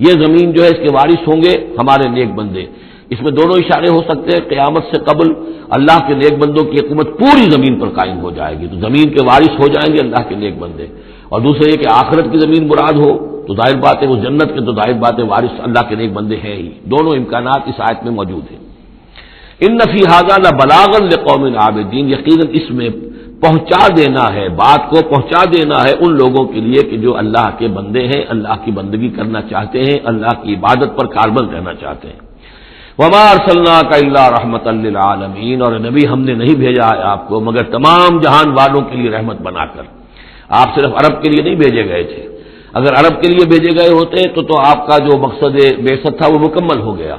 یہ زمین جو ہے اس کے وارث ہوں گے ہمارے نیک بندے۔ اس میں دونوں اشارے ہو سکتے ہیں، قیامت سے قبل اللہ کے نیک بندوں کی حکومت پوری زمین پر قائم ہو جائے گی، تو زمین کے وارث ہو جائیں گے اللہ کے نیک بندے، اور دوسرے یہ کہ آخرت کی زمین مراد ہو تو ظاہر بات ہے وہ جنت کے، تو ظاہر بات ہے وارث اللہ کے نیک بندے ہیں ہی۔ دونوں امکانات اس آیت میں موجود ہیں۔ ان فی ھذا لبلاغا لقوم عابدین، یقیناً اس میں پہنچا دینا ہے، بات کو پہنچا دینا ہے ان لوگوں کے لیے کہ جو اللہ کے بندے ہیں، اللہ کی بندگی کرنا چاہتے ہیں، اللہ کی عبادت پر کاربند رہنا چاہتے ہیں۔ وما ارسلناک الا رحمۃ للعالمین، اور نبی ہم نے نہیں بھیجا ہے آپ کو مگر تمام جہان والوں کے لیے رحمت بنا کر۔ آپ صرف عرب کے لیے نہیں بھیجے گئے تھے، اگر عرب کے لیے بھیجے گئے ہوتے تو آپ کا جو مقصد بعثت تھا وہ مکمل ہو گیا،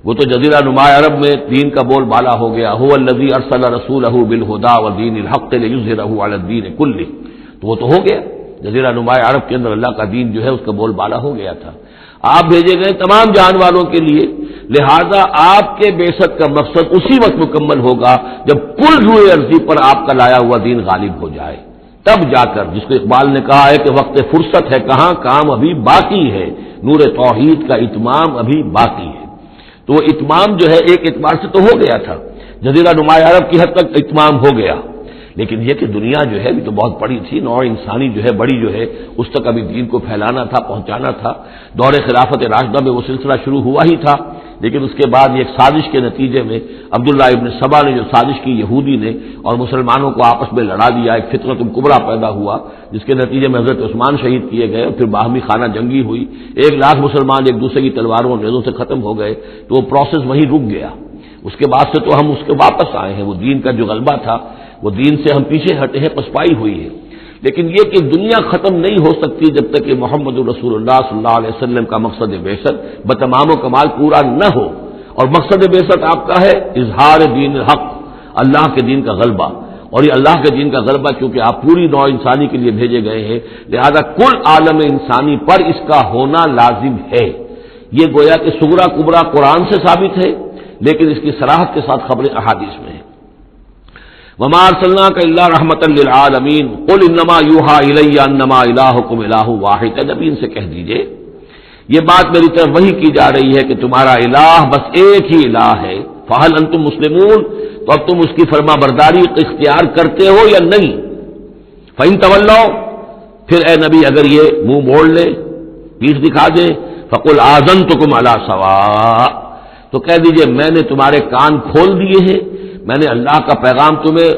وہ تو جزیرہ نما عرب میں دین کا بول بالا ہو گیا۔ هو الذی ارسل رسولہ بالہدی ودین الحق لیظہرہ علی الدین کلہ، تو وہ تو ہو گیا، جزیرہ نما عرب کے اندر اللہ کا دین جو ہے اس کا بول بالا ہو گیا تھا۔ آپ بھیجے گئے تمام جان والوں کے لیے، لہذا آپ کے بعثت کا مقصد اسی وقت مکمل ہوگا جب کل روئے عرضی پر آپ کا لایا ہوا دین غالب ہو جائے، تب جا کر، جس کو اقبال نے کہا ہے کہ وقت فرصت ہے کہاں، کام ابھی باقی ہے، نور توحید کا اتمام ابھی باقی ہے۔ تو وہ اتمام جو ہے ایک اعتبار سے تو ہو گیا تھا، جزیرہ نما عرب کی حد تک اتمام ہو گیا، لیکن یہ کہ دنیا جو ہے ابھی تو بہت بڑی تھی، نوع انسانی جو ہے بڑی جو ہے اس تک ابھی دین کو پھیلانا تھا، پہنچانا تھا۔ دور خلافت راشدہ میں وہ سلسلہ شروع ہوا ہی تھا، لیکن اس کے بعد ایک سازش کے نتیجے میں عبداللہ ابن سبا نے جو سازش کی یہودی نے اور مسلمانوں کو آپس میں لڑا دیا، ایک فتنۃ الکبریٰ پیدا ہوا جس کے نتیجے میں حضرت عثمان شہید کیے گئے، اور پھر باہمی خانہ جنگی ہوئی، 1,00,000 مسلمان ایک دوسرے کی تلواروں اور نیزوں سے ختم ہو گئے، تو وہ پروسیس وہیں رک گیا۔ اس کے بعد سے تو ہم اس کے واپس آئے ہیں، وہ دین کا جو غلبہ تھا وہ دین سے ہم پیچھے ہٹے ہیں، پسپائی ہوئی ہے، لیکن یہ کہ دنیا ختم نہیں ہو سکتی جب تک کہ محمد رسول اللہ صلی اللہ علیہ وسلم کا مقصد بعثت بتمام و کمال پورا نہ ہو، اور مقصد بعثت آپ کا ہے اظہار دین الحق، اللہ کے دین کا غلبہ، اور یہ اللہ کے دین کا غلبہ چونکہ آپ پوری نوع انسانی کے لیے بھیجے گئے ہیں، لہذا کل عالم انسانی پر اس کا ہونا لازم ہے۔ یہ گویا کہ صغرا کبرا قرآن سے ثابت ہے، لیکن اس کی صراحت کے ساتھ خبریں احادیث میں ہیں۔ وما ارسلناک الا رحمۃ للعالمین قل انما یوحی الی انما الہکم الہ واحد، نبی ان سے کہہ دیجئے یہ بات میری طرف وہی کی جا رہی ہے کہ تمہارا الہ بس ایک ہی الہ ہے، فہل انتم مسلمون، تو اب تم اس کی فرما برداری اختیار کرتے ہو یا نہیں؟ فإن تولوا، پھر اے نبی اگر یہ منہ موڑ لے، پیٹھ دکھا دے، فقل آذنتکم علی سواء، تو کہہ دیجئے میں نے تمہارے کان کھول دیے ہیں، میں نے اللہ کا پیغام تمہیں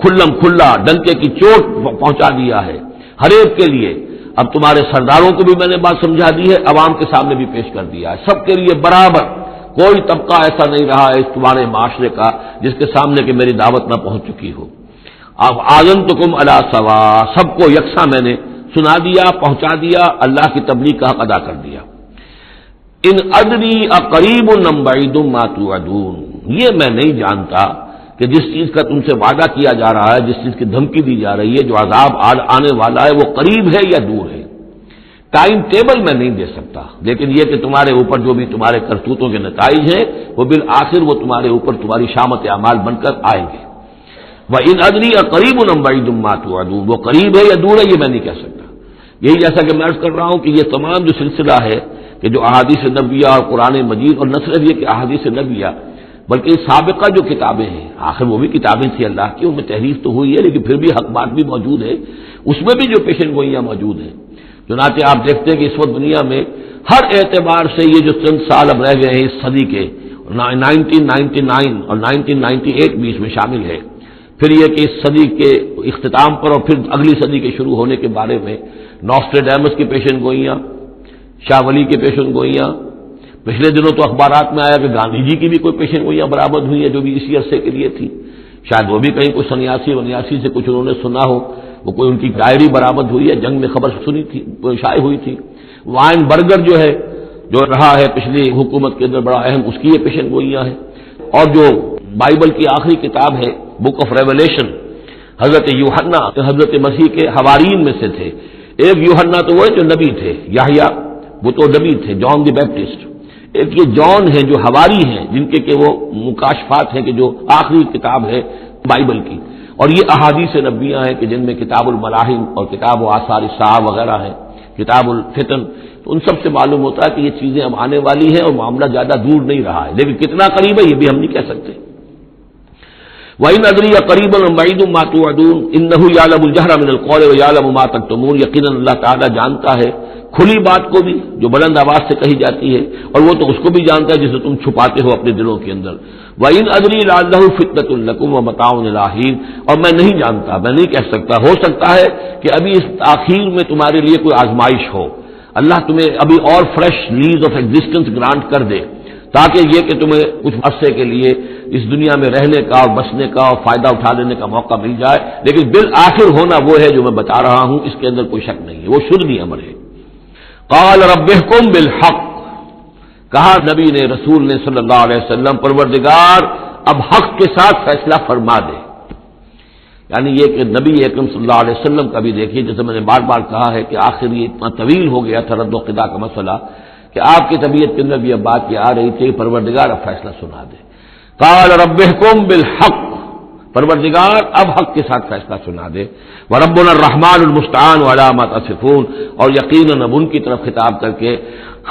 کھلم کھلا ڈنکے کی چوٹ پہنچا دیا ہے ہر ایک کے لیے۔ اب تمہارے سرداروں کو بھی میں نے بات سمجھا دی ہے، عوام کے سامنے بھی پیش کر دیا ہے، سب کے لیے برابر، کوئی طبقہ ایسا نہیں رہا ہے اس تمہارے معاشرے کا جس کے سامنے کہ میری دعوت نہ پہنچ چکی ہو۔ اب آذنتکم علی سواء، سب کو یکساں میں نے سنا دیا، پہنچا دیا، اللہ کی تبلیغ کا حق ادا کر دیا۔ ان ادری اقریب ام بعید ما توعدون، یہ میں نہیں جانتا کہ جس چیز کا تم سے وعدہ کیا جا رہا ہے، جس چیز کی دھمکی دی جا رہی ہے، جو عذاب آنے والا ہے، وہ قریب ہے یا دور ہے۔ ٹائم ٹیبل میں نہیں دے سکتا، لیکن یہ کہ تمہارے اوپر جو بھی تمہارے کرتوتوں کے نتائج ہیں وہ بالآخر وہ تمہارے اوپر تمہاری شامت اعمال بن کر آئیں گے۔ وَإِنْ أَدْرِي أَقَرِيبٌ أَمْ بَعِيدٌ مَا تُوعَدُونَ، وہ قریب ہے یا دور ہے یہ میں نہیں کہہ سکتا۔ یہی جیسا کہ میں عرض کر رہا ہوں کہ یہ تمام جو سلسلہ ہے کہ جو احادیث نبویہ اور قرآن مجید، اور نہ صرف یہ کہ احادیث نبویہ بلکہ سابقہ جو کتابیں ہیں، آخر وہ بھی کتابیں تھیں اللہ کی، ان میں تحریف تو ہوئی ہے لیکن پھر بھی حق بات بھی موجود ہے، اس میں بھی جو پیشن گوئیاں موجود ہیں۔ چنانچہ آپ دیکھتے ہیں کہ اس وقت دنیا میں ہر اعتبار سے یہ جو چند سال اب رہ گئے ہیں اس صدی کے، 1999 اور 1998 بھی اس میں شامل ہے، پھر یہ کہ اس صدی کے اختتام پر اور پھر اگلی صدی کے شروع ہونے کے بارے میں نوسٹریڈیمس کی پیشن گوئیاں، شاہ ولی کی پیشن گوئیاں، پچھلے دنوں تو اخبارات میں آیا کہ گاندھی جی کی بھی کوئی پیشن گوئیاں برآمد ہوئی ہیں جو بھی اسی عرصے کے لیے تھی، شاید وہ بھی کہیں کوئی سنیاسی سے کچھ انہوں نے سنا ہو، وہ کوئی ان کی ڈائری برآمد ہوئی ہے، جنگ میں خبر سنی تھی، شائع ہوئی تھی۔ وائن برگر جو ہے، جو رہا ہے پچھلی حکومت کے اندر بڑا اہم، اس کی یہ پیشن گوئیاں ہیں۔ اور جو بائبل کی آخری کتاب ہے بک آف ریولیشن، حضرت یوحنا حضرت مسیح کے حوارین میں سے تھے، ایک یوحنا تو وہ جو نبی تھے، یحییٰ وہ تو نبی تھے، جان دی بیپٹسٹ، ایک یہ جان ہیں جو حواری ہیں جن کے کہ وہ مکاشفات ہیں کہ جو آخری کتاب ہے بائبل کی، اور یہ احادیث نبویہ ہیں کہ جن میں کتاب الملاحم اور کتاب و آثار الساعہ وغیرہ ہیں، کتاب الفتن، تو ان سب سے معلوم ہوتا ہے کہ یہ چیزیں اب آنے والی ہیں اور معاملہ زیادہ دور نہیں رہا ہے، لیکن کتنا قریب ہے یہ بھی ہم نہیں کہہ سکتے۔ وَإِنْ أَدْرِي أَقَرِيبٌ أَمْ بَعِيدٌ مَا تُوعَدُونَ إِنَّهُ يَعْلَمُ الْجَهْرَ مِنَ الْقَوْلِ وَيَعْلَمُ مَا تَكْتُمُونَ، یقیناً اللہ تعالیٰ جانتا ہے کھلی بات کو بھی جو بلند آواز سے کہی جاتی ہے، اور وہ تو اس کو بھی جانتا ہے جسے تم چھپاتے ہو اپنے دلوں کے اندر۔ وَإِنْ أَدْرِي لَعَلَّهُ فِتْنَةٌ لَكُمْ وَمَتَاعٌ إِلَىٰ حِينٍ، اور میں نہیں جانتا، میں نہیں کہہ سکتا، ہو سکتا ہے کہ ابھی اس تاخیر میں تمہارے لیے کوئی آزمائش ہو، اللہ تمہیں ابھی اور fresh lease of existence grant کر دے، تاکہ یہ کہ تمہیں کچھ عرصے کے لیے اس دنیا میں رہنے کا اور بسنے کا اور فائدہ اٹھا لینے کا موقع مل جائے، لیکن بالآخر ہونا وہ ہے جو میں بتا رہا ہوں، اس کے اندر کوئی شک نہیں ہے، وہ شدنی امر ہے۔ قال رب احکم بالحق، کہا نبی نے، رسول نے صلی اللہ علیہ وسلم، پروردگار اب حق کے ساتھ فیصلہ فرما دے۔ یعنی یہ کہ نبی اکرم صلی اللہ علیہ وسلم کا بھی دیکھیے، جیسے میں نے بار بار کہا ہے کہ آخر یہ اتنا طویل ہو گیا تھا رد و قضا کا مسئلہ کہ آپ کی طبیعت کے اندر بھی اب بات یہ آ رہی تھی کہ پروردگار اب فیصلہ سنا دے۔ قال رب احکم بالحق، پروردگار اب حق کے ساتھ فیصلہ سنا دے۔ وربنا الرحمن المستعان علی ما تصفون، اور یقیناً اب ان کی طرف خطاب کر کے،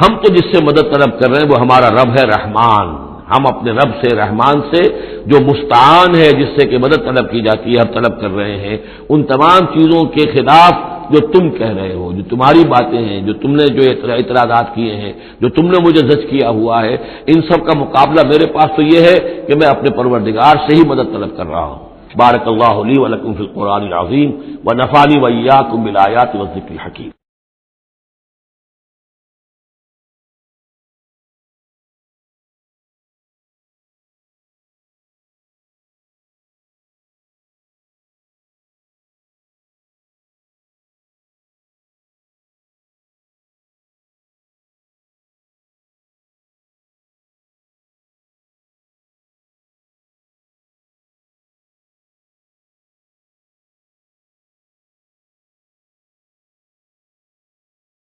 ہم تو جس سے مدد طلب کر رہے ہیں وہ ہمارا رب ہے رحمان، ہم اپنے رب سے رحمان سے جو مستعان ہے، جس سے کہ مدد طلب کی جاتی ہے، ہم طلب کر رہے ہیں ان تمام چیزوں کے خلاف جو تم کہہ رہے ہو، جو تمہاری باتیں ہیں، جو تم نے جو اعتراضات کیے ہیں، جو تم نے مجھے زج کیا ہوا ہے، ان سب کا مقابلہ میرے پاس تو یہ ہے کہ میں اپنے پروردگار سے ہی مدد طلب کر رہا ہوں۔ بارک اللہ لی ولکم فی القرآن العظیم ونفعنی وإیاکم بالآیات والذکر الحکیم۔